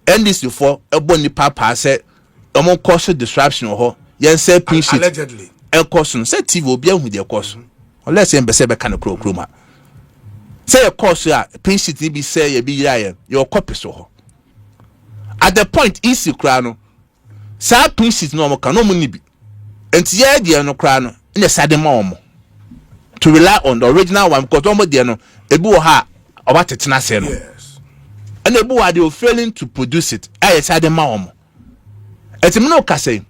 NDC for a bony papa said, among cause disruption or yes, say allegedly. El Corson said TV will be with your course. Or let's say, Besebe kind of crow. Say, of course, yeah, pinch it be say, you be your copy so. At the point, easy crano. Sa pinch it no more can no money be. And yeah, dear no crown in the side mom. To rely on the original one, because almost dear no, a boo ha, or what it's not saying. Yes. And the boo are they failing to produce it. I said the mom. It's no casse.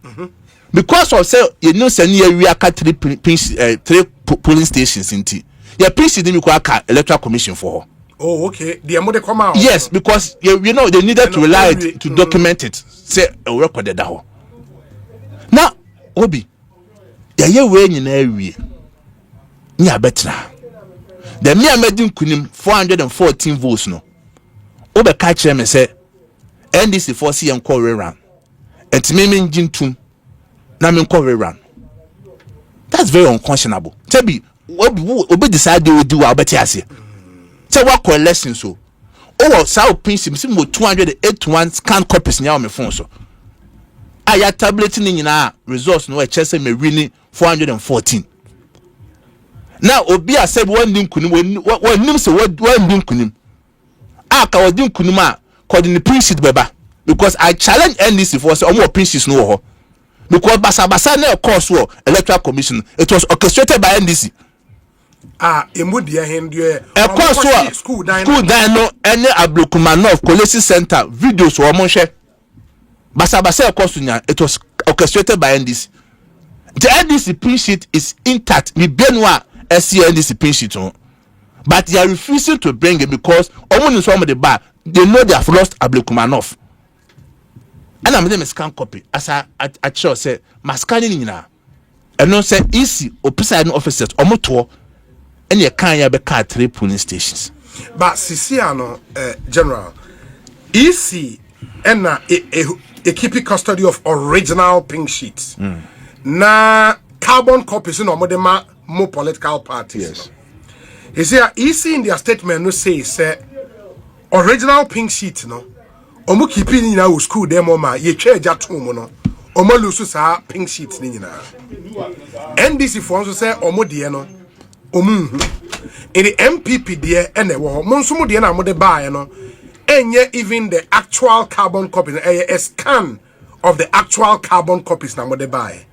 Because of say you know say we are three polling stations in T. Yeah, pinch it require electoral commission for her. Oh, okay. The amount come out. Yes, because you know they needed to rely it to document it. Say a record that. Now, Obi, yeah, way in area. Nya betra. The me amedin kunim 414 votes no. Obe catch me say NDC for see enko rerun. Entime me njintum na me enko rerun. That's very unconscionable. Tebi obi decide they do wa beti ase. Say what collection so. Oh, sao pinch me mo 281 scan copies nya on my phone so. Aya tablet ni nyina results no e chese me winning 414. Now obi a said one dim kunim one nim say one dim kunim. Aka odin kunim a called in the pinch beba because I challenge NDC for say omo pinches no ho. Because basa na course wo electoral commission it was orchestrated by NDC. Emudia hendu e course wo school dan no ene Ablekuma North Police Center videos wo mo hwe. Basa course nya it was orchestrated by NDC. The NDC pin sheet is intact. Me benwa NDC pin sheet on. But they are refusing to bring it because almost in some of the bar they know they have lost Ablekuma North. And I'm them scan copy as I sure say my scanning na and no say easy or presiding officers omoto and you can ya be car 3 polling stations. But Sisiano general easy and a keep custody of original pink sheets. Na carbon copies no more political parties. Yes. You see easy in their statement no say original pink sheet no omo keeping in our school demo ma ye twa ja tom no omo lose sa pink sheet ni nyina NDC for so say omo de no omo in the MPP de ene wo mo nso mo de na mo de bae no enye even the actual carbon copies a scan of the actual carbon copies na mo de bae.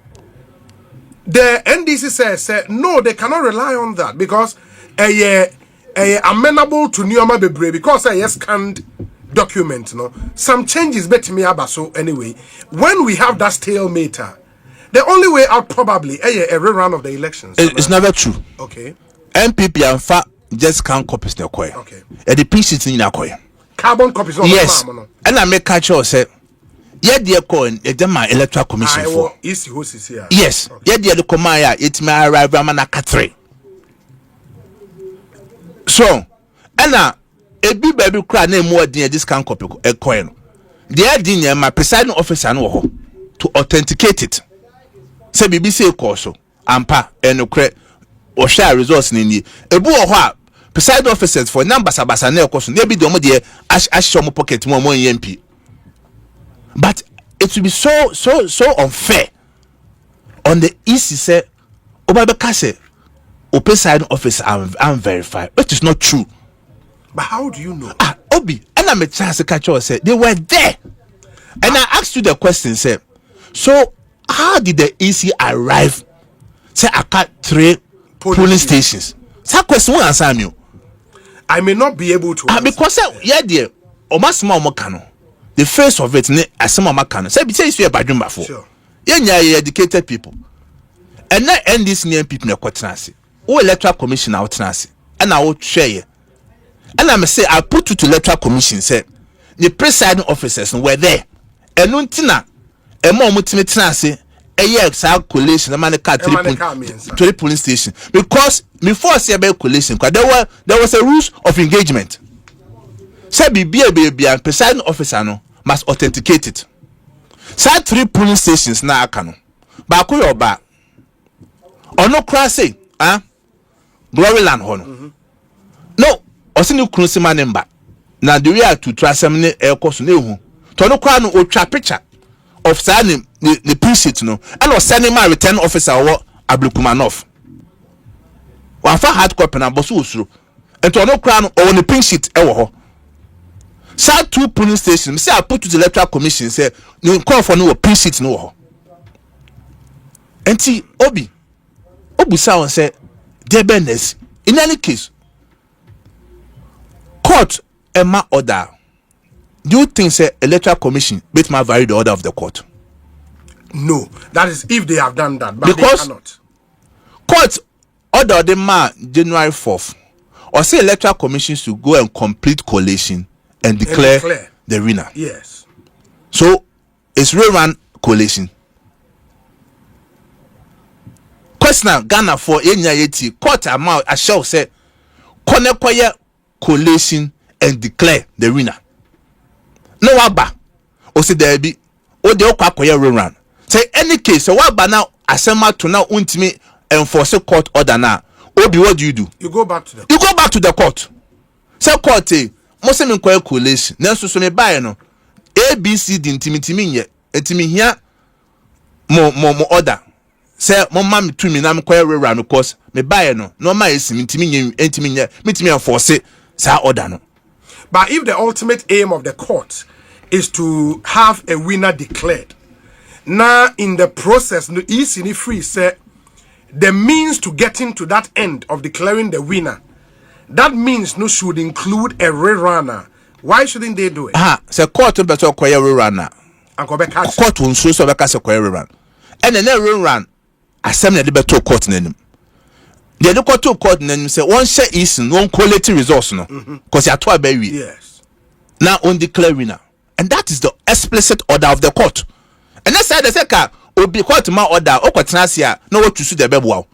The NDC says no, they cannot rely on that because amenable to Nioma Bebre because a scanned document, no. Some changes bet me abaso anyway. When we have that stalemate, the only way out probably a rerun of the elections. It's never true. Okay. MPP and fa just can't copies the coin. Okay. And the pieces in a coin. Carbon copies. Yes. And I make catch or say. Yeah, dear coin, my electoral commission for. Yes. Okay. Yeah, dear the command, it's my arrival man a so, and a big baby cry name more than this can copy a coin. The idea my presiding officer no to authenticate it. Say BBC course ampa and credit or share resource in the a boo or presiding officers for numbers abasa na course maybe the more ash show pocket more MP. But it will be so unfair on the easy say Obabekase presiding officer I'm verified, which is not true. But how do you know? Obi, and I'm a chance catch or say they were there. And I asked you the question, say, so how did the EC arrive? Say I got 3 polling stations. That question will answer me. I may not be able to because yeah dear Omasma Omokano. The face of it ne asema makano. Say be say you badrum before. Sure. Yeah, educated people. And now end this near people na kwatnase. O electoral commission out nase. And I will share. And I say I put you to electoral commission say the presiding officers were there. And untina e mo mutime tenase exact collation man car 3 police station because before say about collation there was a rules of engagement. Say be and presiding officer no must authenticate it. Say 3 police stations na aka no ba ko yo ba ono kra say glory land ho no no osini kunu se manemba na the way to trasem ne ekoso na ehu to no kra no otwa picture of signing the precinct no and was sending my return officer or Ablekuma North. Wa fa hard copy na boso usuro ento no kra no on the pink sheet e wo ho. Sa 2 police stations say I put to the electoral commission say no call for no pink sheet no wo ho. Enti obi sa say there benes in any case court Emma order. Do you think say electoral commission bet my vary the order of the court? No, that is if they have done that, but because they cannot. Court order the man January 4th or say electoral commission to go and complete collation and declare the winner. Yes. So it's rerun collation. Question Ghana for any court amount I shall say connect collation and declare the winner. No waba o say there be o de okwa koye rerun. Say any case so waba now asema to now untimi enforce court order now. Obi, what do? You go back to the court. Say court mo se me koye collation. Na so me buy no ABC di ntimi nye etimi hia mo order. Say mo ma me tumi na me koye rerun because me buy no ma esi ntimi nye ntimi nye metimi enforce say order no. But if the ultimate aim of the court is to have a winner declared, now in the process, no easy free say the means to getting to that end of declaring the winner, that means no should include a rerunner. Why shouldn't they do it? Say court better acquire rerunner. Court won so be case acquire rerun. And then rerun assembly the better court nanim. The court to court nanim say one share is one quality resource no because you are too very. Yes. Now on declare winner. And that is the explicit order of the court. And that's why they say obi court ma order o kwatena sia na what to the bebo.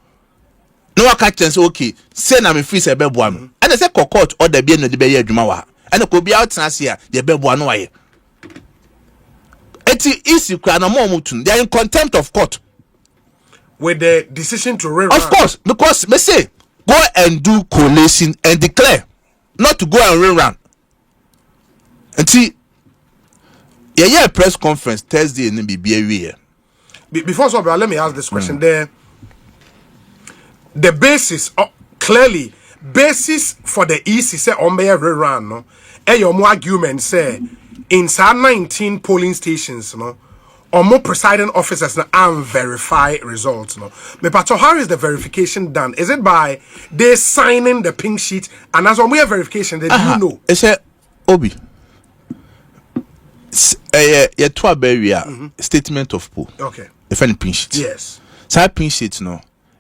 No one catch say okay say na me free say bebo no. And they say court order be no de be adwuma wa. And ko bi out tena sia the bebo no waye. Eti isi kwa na mo mutun. They are in contempt of court with the decision to rerun. Of course, because they say go and do collation and declare, not to go and rerun. And see, yeah, press conference Thursday and be here. Before so, let me ask this question. The basis, clearly, basis for the EC say on rerun, no, and your argument say in 19 polling stations, no. Or more presiding officers and verify results. No, me pato, how is the verification done? Is it by they signing the pink sheet and as on we have verification? Then you know. It's a obi. Yeah, to a barrier statement of pool. Okay. If any pink sheet. Yes. So pink sheet no.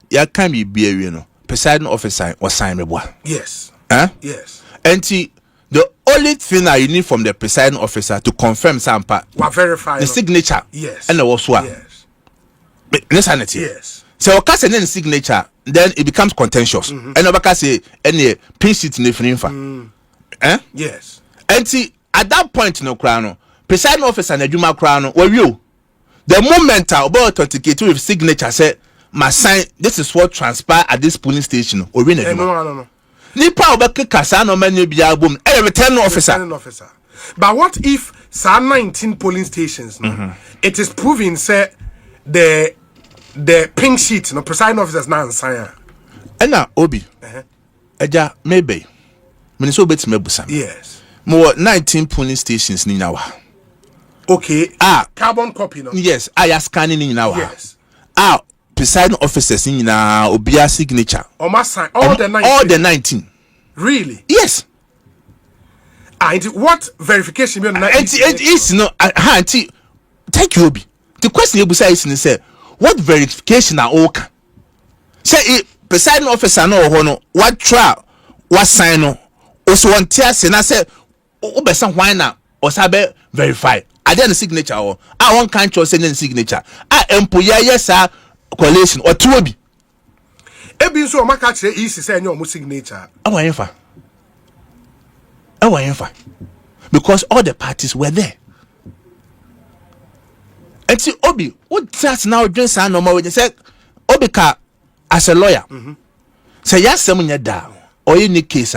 Ya can be barrier no. Presiding officer or sign me one. Yes. Yes. And the only thing that you need from the presiding officer to confirm sampa verify the signature. Yes. And the was one. Yes. Listen it. Yes. So okay, and then the signature, then it becomes contentious. And okay, say any pin sheet in the frame. Yes. And see at that point no crown, presiding officer and Juma crown, well you the moment about authenticate with signature say my sign this is what transpired at this polling station or win it. No. Nipa obeke kasa no many be album returning officer. But what if 19 polling stations it is proving say the pink sheet no presiding officers now sign. And now obi eja maybe me so bet me busam. Yes. More 19 polling stations ni nawa. Okay. Carbon copy no. Yes, I scanning ni nawa. Yes. Presiding officers in obia signature. Or must sign all the 19. Really? Yes. What verification be on 19? It is no thank you Obi. The question you say is say what verification are all can? Say presiding officer no what trial what sign no also want tears and I said obesa why na or sabe verify ade signature o one country send signature empo yes coalition or two obi ebi nso o maka kire isi say any o signature awanyefa because all the parties were there. And see obi what that now drink san no more say obi ka as a lawyer say yasem nya da or any case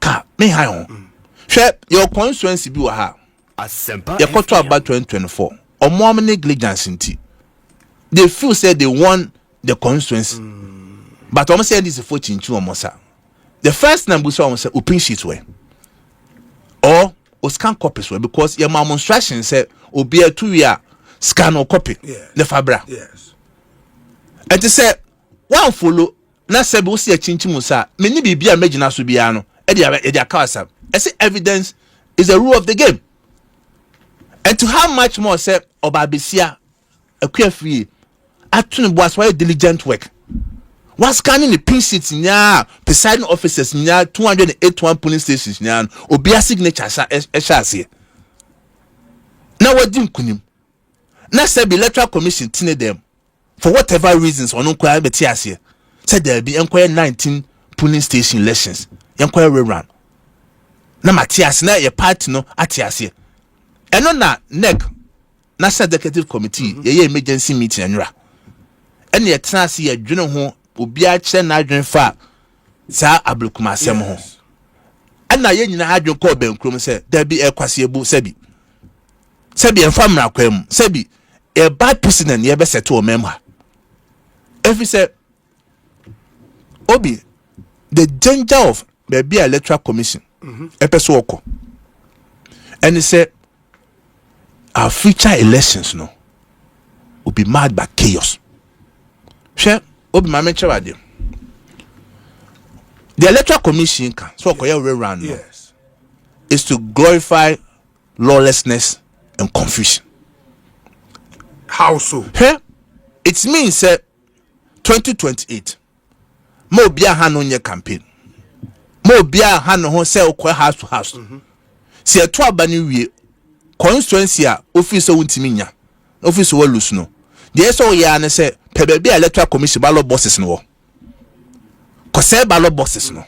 ka me high on share your constituency bi wa ha Asempa. your quarter about 2024 or more negligence inti they feel say they won the constituency but almost say this is 14 almost the first number so almost say open sheets were or scan copies were because your demonstration said obi a 2 year scan or copy the fabra yes and to say one follow na say we see a chinchimu sa me ni bibia magina so bia no e dia kawasa I say evidence is a rule of the game. And to how much more say obabesia akuafie atune boas why diligent work was scanning the pin sheets nya presiding officers nya 281 polling stations nya obia signature sa ehase na wadi nkunim na say the electoral commission tine them for whatever reasons ono kwa beti ase said there be enquire 19 polling station elections enquire rerun na matias na ye party no atiase eno na nec national executive committee ye emergency meeting anura ene ye transi ye dwene ho obi a kire na adwen fa sa ablekuma asem ho ana ye nyina adwen ko bankrom se there be ekwase ebu sebi enfamra kwam sebi a bad president ye be settle member if you say obi the danger of there be electoral commission epeso oko and he said our future elections no will be marred by chaos. Share obi ma mention the electoral commission can so rerun yes is to glorify lawlessness and confusion. How so? Here it means 2028 mo bia ha no nye campaign mo bia ha no ho say okwa house to house si eto abani wie constituency a office wuntimi nya office wo lose no dey so ya ne say pe be electoral commission ballot boxes no ko say ballot boxes no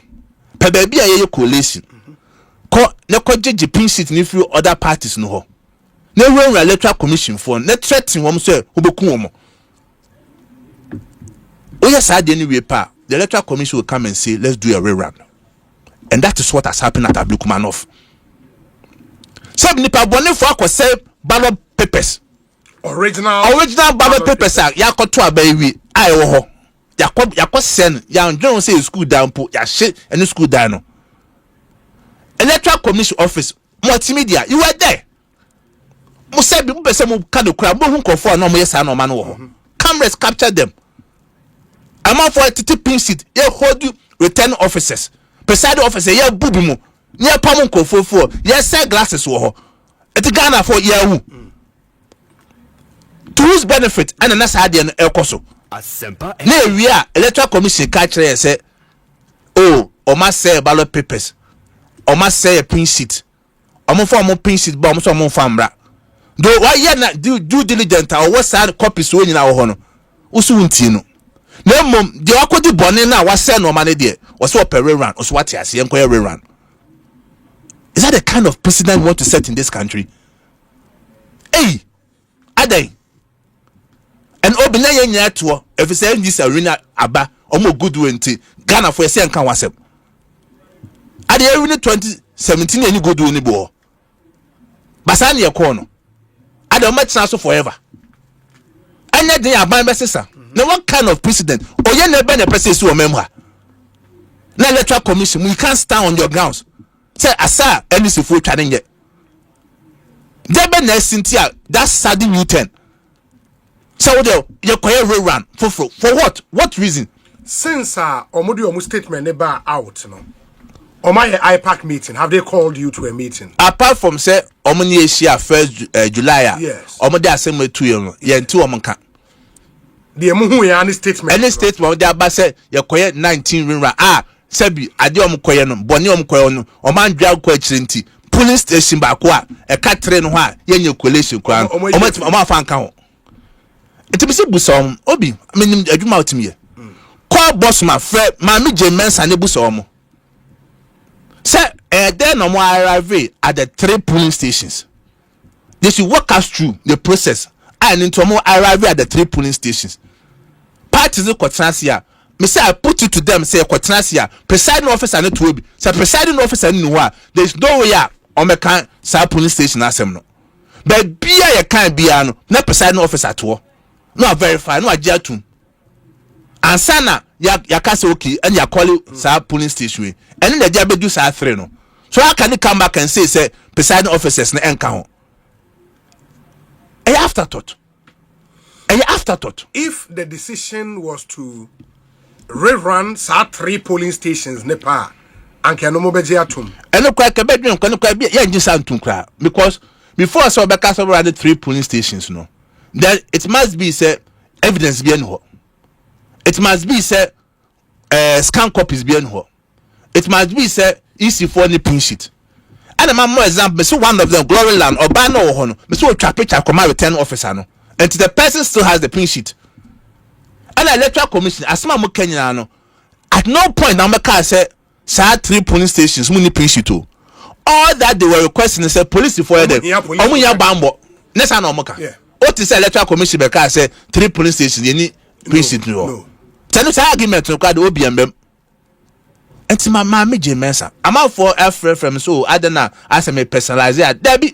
pe be a ye coalition ko ne ko jeje pin sheet ni free other parties no ho na run electoral commission for na threaten wom say obeku wom oya sa de ni we pa the electoral commission will come and say let's do a rerun. And that is what has happened at Ablekuma North. So nipa bone for akose ballot papers. Original ballot papers are yakoto abayi ai wo ho. Yakọ send ya ndwen say school down po ya hye any school down no. Electoral commission office multimedia you were there. Mo say bi mo be say mo ka de kura mo hu nkofo na mo yesa na o ma no wo ho. Cameras capture them. Amount for a pin sheet ye hold you returning officers. Presiding officer ye bubi mu near pamon kofofo ye sell glasses wo ho eti Ghana for ye wu to whose benefit and na sa de no ekoso Asempa. na wi a electoral commission ka kire ye say oh o ma sell ballot papers o ma sell a pin sheet o mo for mo pin sheet ba o mo so mo famra do why ye na due diligent or what side copies wo nyina wo ho no usu nti no na mom de akodi bone na wa sell no ma ne de was what per rerun or what yes enquire rerun. Is that the kind of precedent we want to set in this country? Hey, Ade. And obina ye nya to if say this arena aba omo good wenti Ghana for say nkan wasem. Ade arena 2017 any good ni bo. Basa na ye call no. Ade o match so forever. Anya den aban be sesa. Now what kind of precedent? Oye na be na person so member. Na electoral commission you can't stand on your grounds. Say asa any so for trying yet. There be na Cynthia that sudden U10. So there you quite rerun for what? What reason? Since omo statement never out no. Omo IPAC meeting, have they called you to a meeting? Apart from say omo ni share 1st July. Yes. Omo dey assembly 2 year. Ye nti omo kan. The emu ya any statement. Any statement dey aba say you quite 19 rerun. Sebi ade omo koye no boni omo koye no o man dwa kwa chire nti police station back wa e ka train ho a yenye collation kran o fan kan ho enti bi se busom obi menim adwuma otimiye call boss ma fre ma me je mensa ne busom say then no more arrive at the 3 polling stations. They should walk us through the process and into more arrive at the 3 polling stations. Parties of Constituency, me say I put it to them, say Constituency, presiding officer not to be, say presiding officer no there is no way on me can say polling station asem. But be a can be no, not presiding officer at all. No verify, no ajatum. And sana ya kase okay and ya call it sa polling station and then the dia do sa 3 no. So how can you come back and say presiding officers na enka ho? A afterthought. If the decision was to rerun sa 3 polling stations nepa anke no mo beje atum. Eno kwa ke bedwin kwa no kwa bi ya njisa antum kra because before so be cast over the 3 polling stations no. Then it must be say evidence be no. It must be say scan copies be no. It must be say EC4 ni pin sheet. And a more example, me so one of them Glory Land or Bano or Hono, me so trap picture come return officer no. And the person still has the pin sheet. And the electoral commission, as my Kenya no, at no point now make say 3 polling stations muni pin sheet too. All that they were requesting is say police for them. Omu ya bambo. Nessa no moka. What is electoral commission because say 3 polling stations you need pin sheet no. Tell us argument no kwa the OBM. Enti ma me je mensa ama for FM so adena as me personalize ya debi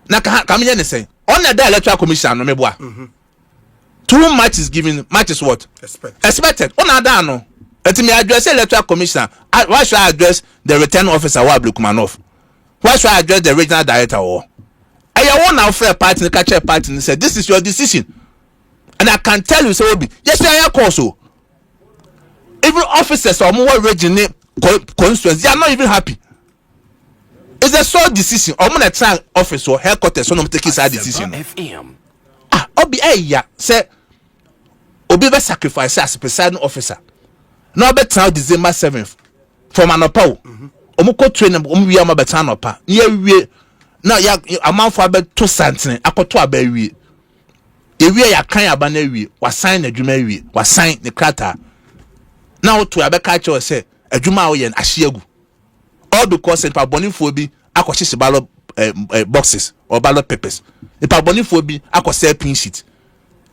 na ka me ne say on the electoral commission no me boa too much is given much is what expected on ada no enti me address electoral commission why should I address the returning officer wa Ablekuma North why should I address the regional director or I want now fair party the catch party and say this is your decision and I can tell you so be yes I call so. Even officers or more regional constituency, they are not even happy. It's a sole decision. Or when I try office or headquarters, so I'm taking side decision. Obi ya say Obi be sacrifice as presiding officer. Now be now December 7th from an opa. Omuko train omu wi am be tan opa. Ye wie na ya amanfo abe to santene akoto aba wie. Ye wie ya kan aba na wie, wa sign na dwuma wie, wa sign the krata. Now to abeka cho say adwuma wo yen ahyeagu all because in pabonifo bi akohye ballot boxes or ballot papers the pabonifo bi akose pin sheet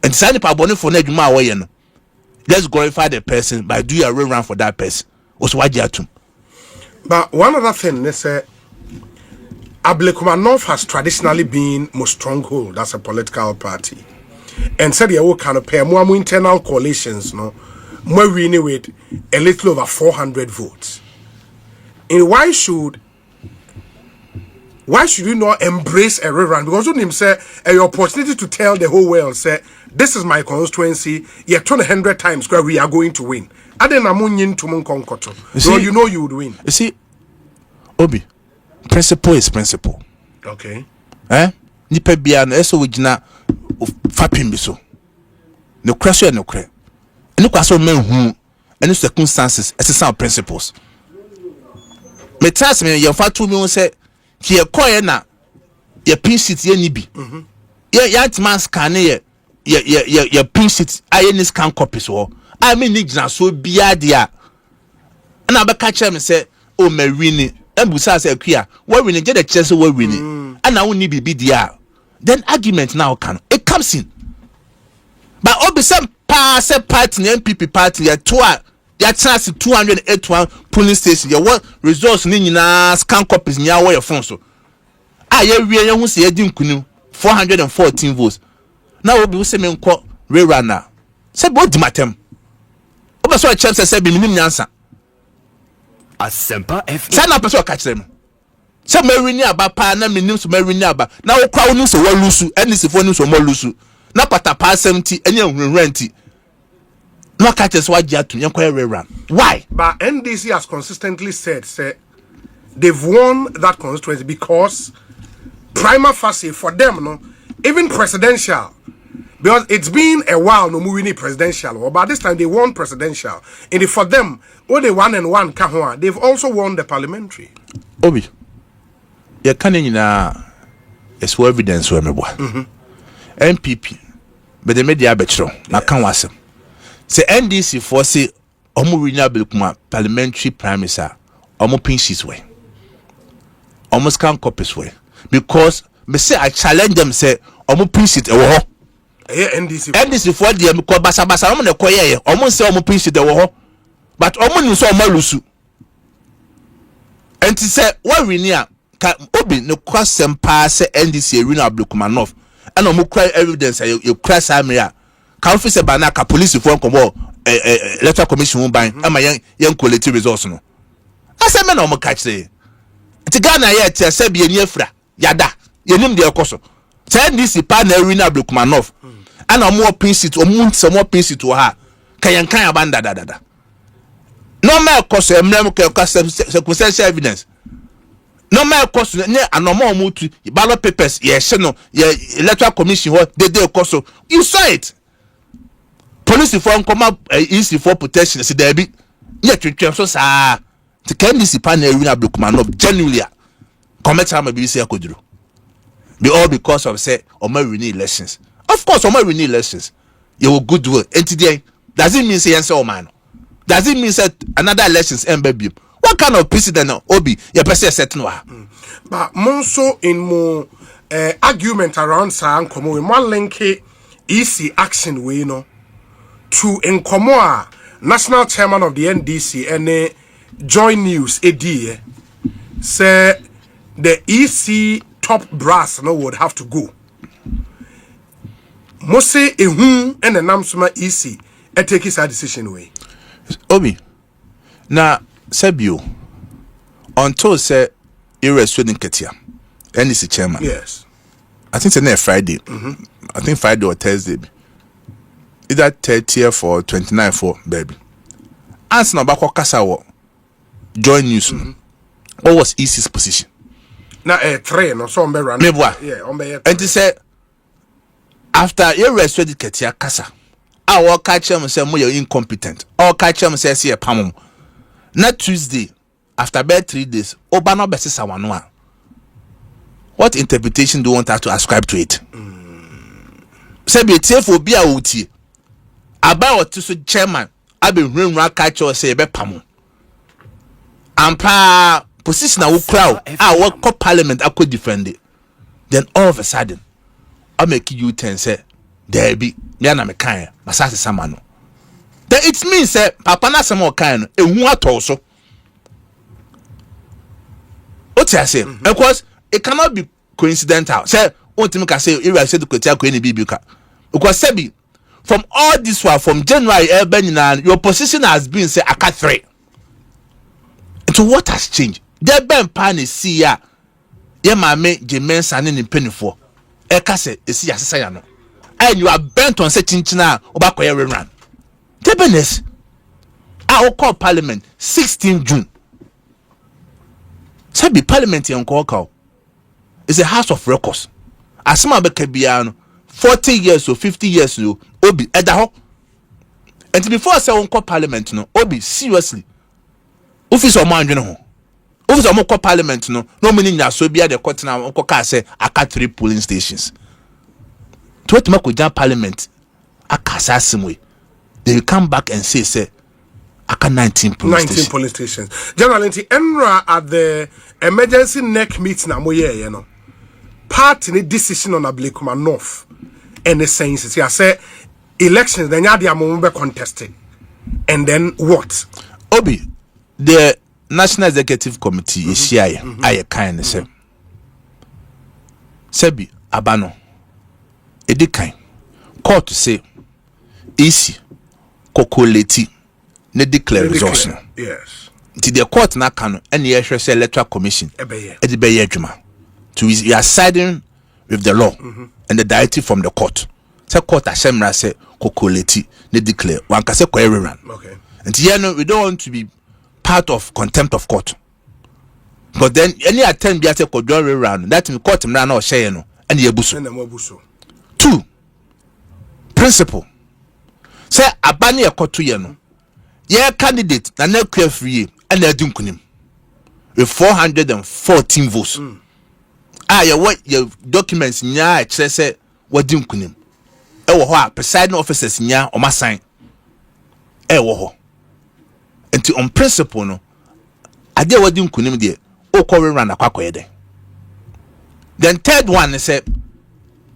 and say the pabonifo na adwuma wo yen no let's glorify the person by do a rerun for that person also waji atum. But one other thing they say Ablekuma North has traditionally been most stronghold as a political party and said they will kind of pay more internal coalitions no more winning with a little over 400 votes. And why should you not embrace a rerun? Because when him say an opportunity to tell the whole world, say this is my constituency, you're 100 times where we are going to win. I didn't amunyin to munkonkoto. So you know you would win. You see, Obi, principle is principle. Okay. Nipa bia na eso wigina fapim bi so. No crash no crash. No kwaso men hu any circumstances as sound principles. Me trust me your fatu me say ki e koye na ye pin sheet ye ni bi. Ye atman scan ye pin sheet aye ni scan copies wo. I mean ni gina so bia dia. Na be ka kire me say o ma wini. Ebusa say kwia, we wini je the chance we wini. Ana woni bibi dia. Then argument now can it comes in. But obi some pass party MPP party ya toa ya chance 281 polling station ya what results ni nyina scan copies nya wo your phone so ya wie ya hu se ya di nkunu 414 votes na obi wo se me nko rerun se bo di matem obi so chance se bi minim nyansa Asempa FM se na person ka kire me se mawini aba pa na minim so mawini aba na wo kwa wonu so wo lusu NC fo ni so mo lusu na pata pa 70 enya rent no catches why to rerun. Why? But NDC has consistently said they've won that constituency because prima facie for them no even presidential because it's been a while no moving presidential but this time they won presidential and if for them all they 1 and 1 kahwa they've also won the parliamentary. Obi you can't it's for evidence where me boy. MPP, but the media betro. Na can wasem. Say NDC for say omo renewable parliamentary primaries are omo pin sheets way. Almost can't copies way because me say I challenge them say omo pin sheet NDC for the because basa omo ne koye omo say omo pin sheet but omo ni so omo lusu. And say what we near obi no kwasem pa say NDC rerun Ablekuma North and omo cry evidence you crash amia ka officer bana ka police for nkomo electoral commission won ban ama yen collect results no asa me na omo catch say ti Ghana ye ti ase bi eni afra yada yenim de ekoso say NDC pa na rerun Ablekuma North and omo pin seat omo nsemo pin seat wo ha kan abanda dada no me ekoso emrem ka circumstantial evidence no matter cost ne anomo mutu ballot papers yes no electoral commission what they ekoso you saw it police for come easy for protection see there be ye twetwe so sa the candidacy panel rerun Ablekuma North genuinely comment am be say Kodua be all because of say omo renew elections of course omo renew elections you will good will entity does it mean say yes o man does it mean say another elections baby what kind of precedent obi your person set no but monso in more argument around san komo in one link easy action we no to enkomo national chairman of the NDC and join news edi say the EC top brass no would have to go mose ehun and the namsuma EC take his decision way obi na Sebio until say irrestrained Ketia NDC chairman. Yes. I think it's next Friday. I think Friday or Thursday. Either 30th or 29th for baby. Answer about Kasawa. Join news. What was EC's position? Now a train or some run. Yeah, and he said after irrestrained Ketia Kasa. Our catch him say more incompetent. Our catch him say see a pamum. Not Tuesday, after about 3 days, Obama Bessie Sawanua. What interpretation do you want us to ascribe to it? Say be for be a uti. About to chairman, I be rerun catch or say be pamu. Ampa position a crowd. I work parliament I could defend it. Then all of a sudden, I make you 10 say there be Yana Mekaya, Masasi Samano. Then it means that Papa na some kind a what also. What I say? Because it cannot be coincidental. Say, what you can say, if I said to Kotia Queen Bibuka. Because Sebi, from all this one, from January, your position has been say Aka 3. So what has changed? There been pan is see ya. Ma me Jemen Sanin in penny for. Eka say, is see Asayano. And you are bent on setting China about rerun. Deboness, I will call Parliament 16 June. Sabi Parliament in Kokau is a house of records. As some Bekebiano 40 years or 50 years ago, Obi Edaho. And before I say on call Parliament, no Obi seriously. Office of mind, you know. Office of call Parliament, no meaning that so be at the court now. Uncle say I got 3 polling stations. To what make with Parliament, I can't way. They will come back and say, I can 19 polling stations. Generally, Enra at the emergency neck meeting, you know, part in the decision on Ablekuma North and the saying, I say, elections, then you are contested. And then what? Obi, the National Executive Committee is here. I kind of say, Sebi, Abano, Edikai, court to say, easy. Kokoleti ne declare results. Yes. To the court na kanu any say electoral commission. Edi be adwuma. To we are siding with the law and the directive from the court. Say court ashemra say kokoleti ne declare. One can say rerun. Okay. And here no we don't want to be part of contempt of court. But then any attempt be say Kodua rerun that in court mra na o share no and yebuso. 2 principle say abani ekoto ye no ye candidate na clear free and na dunkunim with 414 votes what your documents nya kyerɛ sɛ wadi nkunim ɛwɔ hɔ a presiding officers nya ɔma sign ɛwɔ hɔ nti on principle no ade wadi nkunim de o kɔ rerun akwakoyɛ den. Then third one is say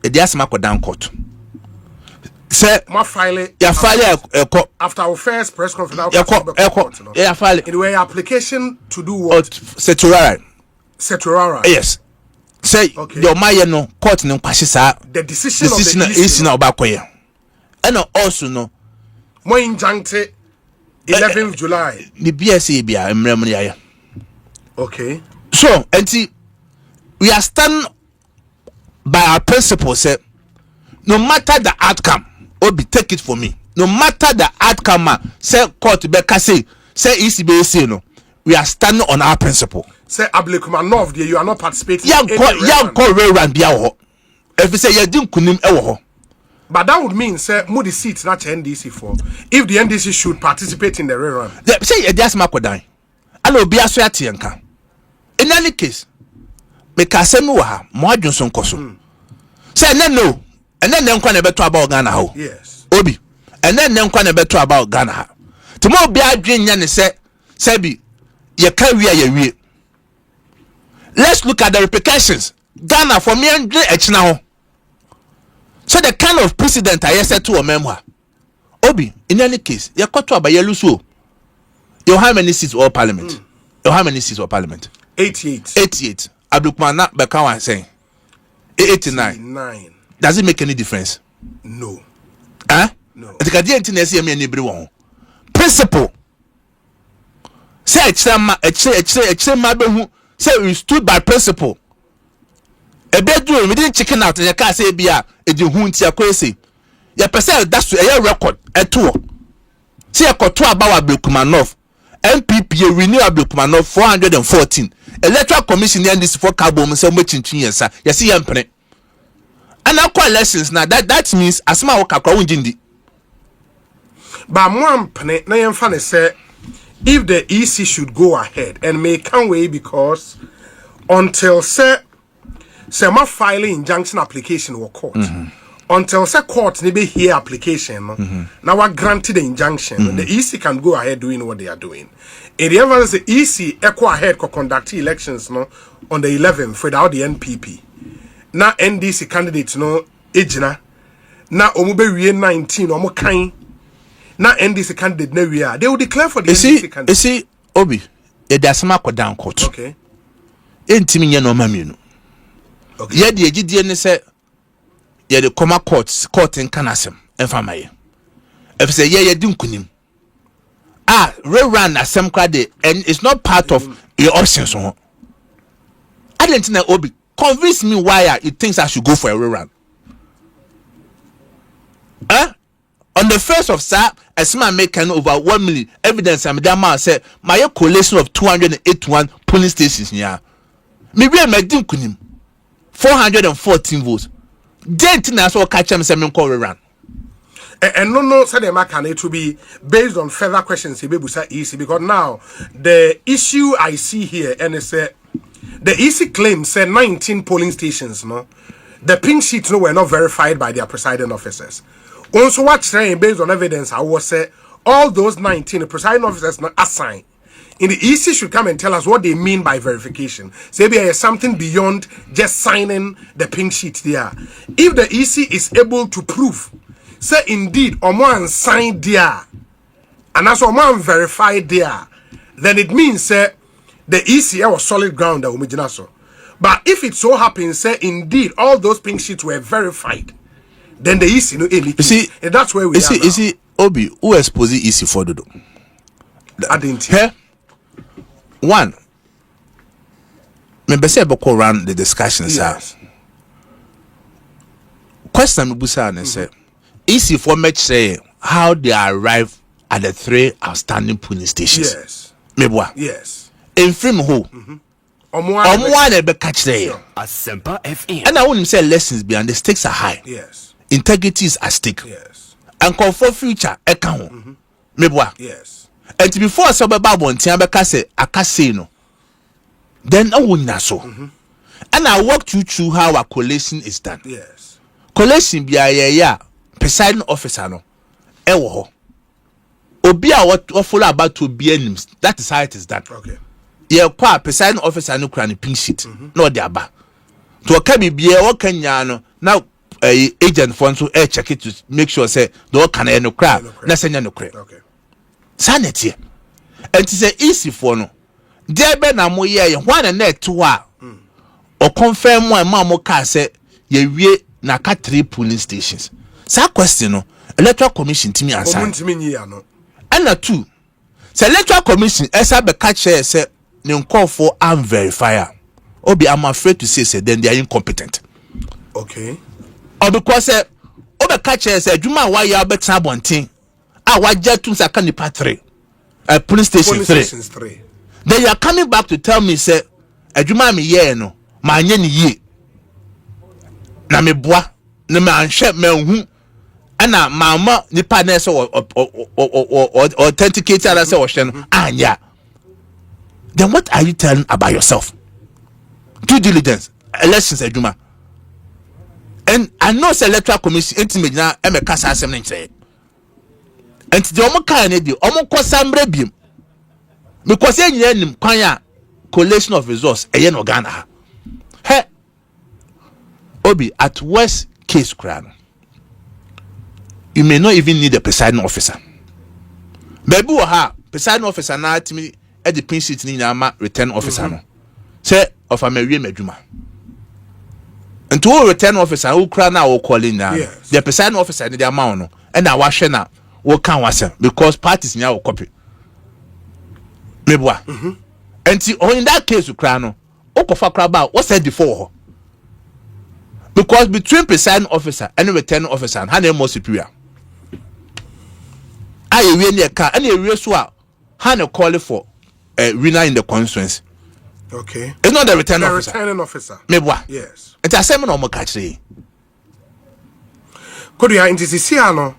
the asma ko down court say my file ya file after our first press conference ya file in the way application to do what seturara yes say okay. Your maye no court no kwahye saa the decision of the issue na obakoye and also no mo injuncte 11th July the BSA bia emrem ne ya okay so enti we are standing by our principle say no matter the outcome Obi take it for me no matter the outcome say court be say ECBC no we are standing on our principle say Ablekuma North you are not participating in rerun bia ho if say you din kunim e wo ho but that would mean say mo the seat na NDC for if the NDC should participate in the rerun say you just makodan and obi aso atienka in any case make asem wo ha mo adwonso nkoso say no and then nkwa na beto about Ghana ho yes obi and then nkwa na beto about Ghana ha to mo bi adwen nya ne say bi ye ka wi ya wi let's look at the repercussions Ghana for me and echina ho so the kind of precedent I said to a memoir obi in any case ye koto abayelu so you how many seats or parliament you how many seats or parliament 88 Ablekuma na beka wan saying 89 does it make any difference no no the guardian tin say me anibri won principle say echre ma behu say we stood by principle e be do we didn't chicken out the car say bia e di hu ntia kwese ya pese that's a record eto say ekoto about Ablekuma North MPP renew Ablekuma North 414 Electoral Commission and this for carbon say mo chinchin yensa you see yempene and now elections now that means asma wo kakra wonjindi but mo ampene na yemfa ne say if the EC should go ahead and may can way because until say my filing injunction application or court until say court ne be hear application now what granted the injunction the EC can go ahead doing what they are doing in the evidence the EC go ahead co conduct elections no on the 11th without the NPP na NDC candidates no ejina na omube wie 19 omo kan na NDC candidate na wie they will declare for the NDC candidate you see obi e dey asema ko down court okay entimi nye no mamienu okay ye de egidie ne se ye de comma court in kanasem emfa maye if say ye di nkunim rerun asem kwa de and it's not part of your options so I didn't know obi convince me why it thinks I should go for a rerun on the first of Sa Esma making over 1 million evidence and that man said my collation of 281 polling stations here me we medin kunim 414 votes dent na so catch am say me call rerun and no said the can it to be based on further questions EC because now the issue I see here and it's the EC claims said 19 polling stations no the pink sheets no were not verified by their presiding officers. Also what saying based on evidence I was say all those 19 presiding officers not assigned in the EC should come and tell us what they mean by verification. Say there is something beyond just signing the pink sheet there. If the EC is able to prove say indeed Oman signed there and as Oman verified there, then it means say the EC was solid ground that we but if it so happens say indeed all those pink sheets were verified, then the EC no anything. You see, and that's where we are. You see, Obi, who expose EC for Dodo? I didn't hear. One, maybe say about around the discussions. Yes. Question Busa and say, EC for much say how they arrive at the 3 outstanding polling stations. Yes. Maybe yes. In film who? Omuane be catch there. Asempa FM. And I want him say lessons behind the stakes are high. Yes. Integrity is at stake. Yes. And call for future account. Maybe yes. And before so be babon tian be ka say aka say no. Then I won na so. And I walked you through how a collation is done. Yes. Collation be a presiding officer no. Ewo. Obi a what follow about to be names. That is how it is done. Okay. Ye kwa presiding officer no kran pink sheet. No de aba. To okabi be o kanya no now agent for so check it to make sure say the can no crap na senya no crap. Okay. Sanity. And it is easy for no. There be na mo ye one and net to a or confirm one mama car say ye wie na ka 3 polling stations. Sa question no Electoral Commission to me answer. And na 2. Say Electoral Commission esa be catch say ne call for am verifier. Obi I'm afraid to say then they are incompetent. Okay. Or because obi catch say juma why you be tan bontin. Ah wa jetum saka ni patre. Police station 3. Then you are coming back to tell me say adwuma me ye no ma anye ni ye na me boa na me anhwe me hu ana mama nipa na say authenticate ala say wo hwe no anya. Then what are you telling about yourself? Due diligence, elections adwuma. And I know say Electoral Commission intimate na e me kasa asem ne say. And the omo kan ne di omo kosambre biem. Because yen nim kwan a collation of resource eye no Ghana ha. He Obi at worst case crown. You may not even need a presiding officer. Maybe wo ha presiding officer na atimi e the pin sheet ni na ma return officer no. Say of amawie madwuma. And to return officer who crown na wo calling na. The presiding officer ni the amount no. And na wa hwe na wo kan wasem because parties nya wo copy. Meboa. And in that case you cry no. Okofa kraba what said before. Because between presiding officer and returning officer and how more superior. I we near car and a so how call for winner in the constituency. Okay. It's not the returning officer. Returning officer. Meboa. Yes. It's a seminar mo catch say. Kodua into CC no.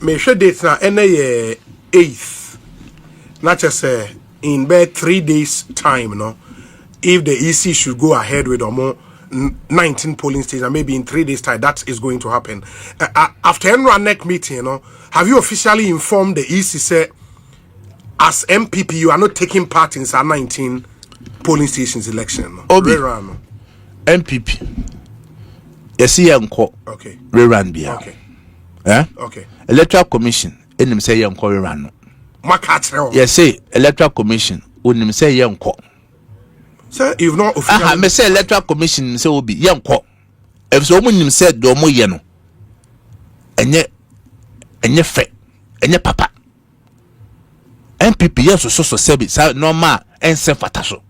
Me share date na ene 8th. Not just in bed 3 days time, no. If the EC should go ahead with more 19 polling stations, maybe in 3 days time, that is going to happen. After NRANEC meeting, you know, have you officially informed the EC say, as MPP, you are not taking part in our 19 polling stations election? Obi, MPP. Yes, okay. Rerun bia. Okay. Eh? Okay. Electoral Commission. Enim say yanko rerun. Yes, say Electoral Commission. Unim say yanko. Sir, you've not officially. Aha, me say Electoral Commission say obi yanko. If so unim say do mo ye no. Enye fe. Enye papa. MPP yes so sebi sa normal ense fataso.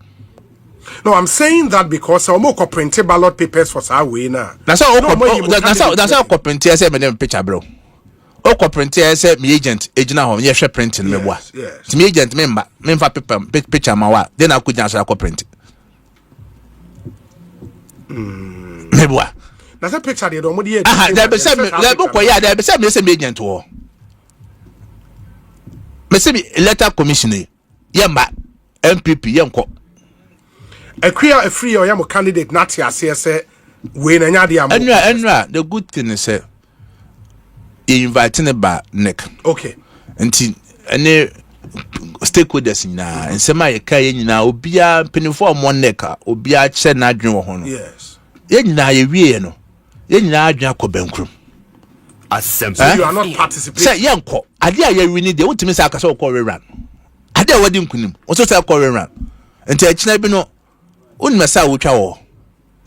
No, I'm saying that because I'm more printed ballot papers for our way now. That's how that's how printed say me dem picture bro. Oko printer say me agent ejina ho ye hwe printing me boa. Yes. Me agent member me fa paper picture ma wa then I could answer ko print. Me boa. Na say picture dey do mo dey. Ah, there be say me there be say me agent wo. Me say me Electoral Commission ye mba MPP ye nko. A free or yam candidate not here say we na nya dey am. Enra the good thing is say you inviting about Nick. Okay. Until any stakeholders na nsema ye kai nyina obia penifo mo neka obia che na adwen wo ho no. Yes. Ye nyina ye wie no. Ye nyina adwen akobankrum. Assembly. So you are not participating. Say ye nko. Ade a ye wini de wotimi say akasa wo rerun. Ade a wadi nkunim. Wo so say rerun. Enti akina bi no unmesa wo twa wo.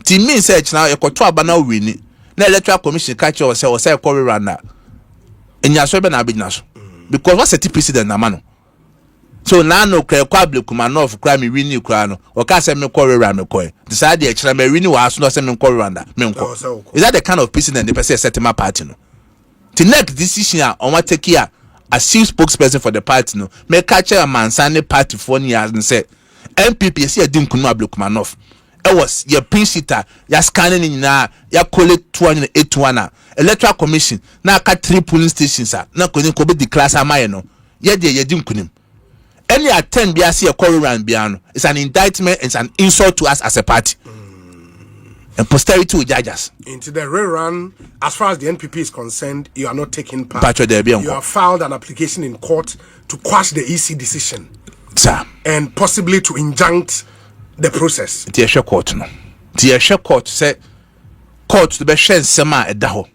Ti mean say akina ye koto aba na wini. Na Electoral Commission catch you say rerun na. Enya so be na abigina so. Because what's a precedent na mano. So now no Ablekuma North cry me win you cry no. O ka say me call rerun me call. Decide e kira me win you aso no say me call rerun da. Me nko. Is that the kind of precedent the person set my party no? The next decision on what take here as chief spokesperson for the party no. Me catch a man sign party for years and say MPP see a dim kunu Ablekuma North. It was your principal, your scanning na your collect 281 Electoral Commission na ka 3 polling stations na ko be declare amaye no ye de ye dim kunim any attend bia see a call run bia no it's an indictment, it's an insult to us as a party. and posterity will judge us. Into the rerun, as far as the NPP is concerned, you are not taking part. Patrick, there be you have filed an application in court to quash the EC decision, sir, and possibly to injunct the process. The Esha court, no. The Esha court said, court to be shen sema edaho.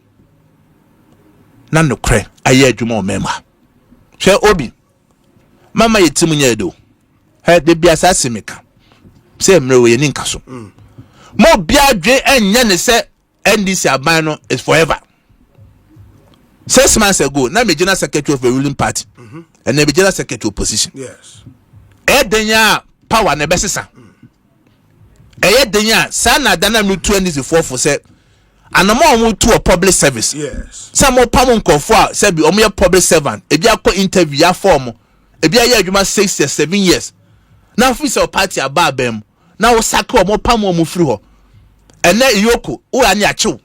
Nano kre, aye jumo member. She obi, mama yetimu nyedo. He de bi asase meka. Say mrewe ye ninkaso. Mo bia dwe enye ne se NDC aban is forever. 6 months ago, na me general secretary of a ruling party, and na me general secretary opposition. Yes. Denya power na besesa. Denya sana dana mu 24 for say anamo mu to a public service. Yes. Some more pam nkofo say bi omo public servant, e bi akọ interview ya form, e bi aye adwuma 6 years 7 years. Na officer party ababem, na wo sake omo pam omo free ho. And then Yoko, who are near chill.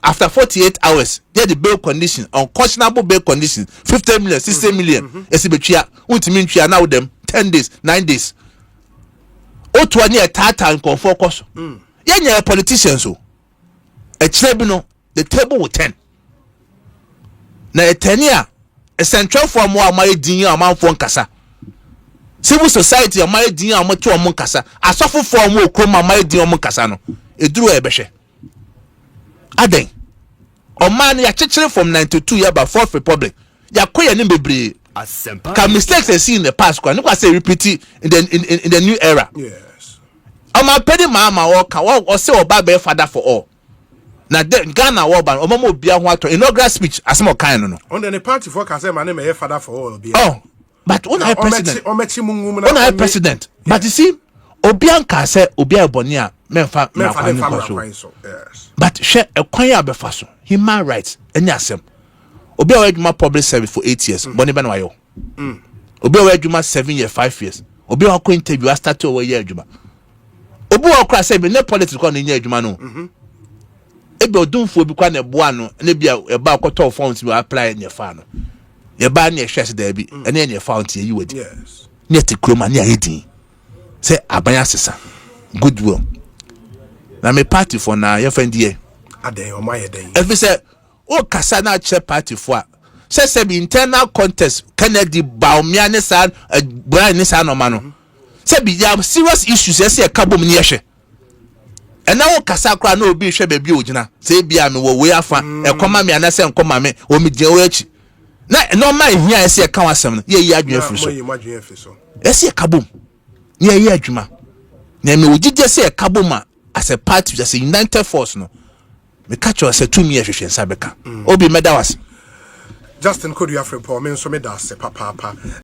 After 48 hours, get the bail condition, unconscionable bail condition, 50 million, 60 million. Esibetria, ultimately now them 10 days, 9 days. O near tata and focus. Yeah, politicians so. A tribunal, the table with 10. Now a 10 year, a central form more my dinner amount for Kasa. Civil society a my dinner amount to a Kasa. A suffer for more chroma my dinner Casano. It drew a beshe. Aden. O man ya chichiri from 92 year by 4th Republic. Ya koya nimbebre. Can mistakes they see in the past? Kwa nuka say repeat it in the new era. Yes. O man pedi mama or say oba be father for all. Na Ghana woban o mama obi ahwa to inaugural speech asemo kan no. On the party for can say my name is father for all. Oh. But when I president. When I president. But you see Obianka say Obia Bonia memfa so. Yes. But share a kwanya abefa human rights any asem. Obia we adwuma public service for 8 years. Boni be na wayo. Obia we adwuma 7 years 5 years. Obia wa ko interview start to we year adwuma. Obi wa kra say be ne politics ko na nya adwuma no. Ebe odunfo bi kwa na eboa no na bia e ba akoto forms we apply in your fa no. Ye ba na ehwese da bi ene ne fa onti yi wadi. Yes. Ne te kroma ne ahedin. Say abanya sesa. Goodwill. Na me party for na your friend here. Aden o my den. If we say o kasa na che party for. Say be internal contest Kennedy Baumia ne san Brian ne san no ma no. Say be there serious issues say kabom ne yehwe. And now kasa kra na obi hwe ba bi ogina. Say bia me wo we afa e koma me anase nkoma me o me je o echi. Na no ma hia say ka wasem no. Ye adwen afiri so. Say kabom. Ye adwuma. Na me ogije say kabom as a party as a united force no. Me catch you as a 2 years hwehwe nsa beka. Obi meda was. Justin Kodua for me so me da se papa.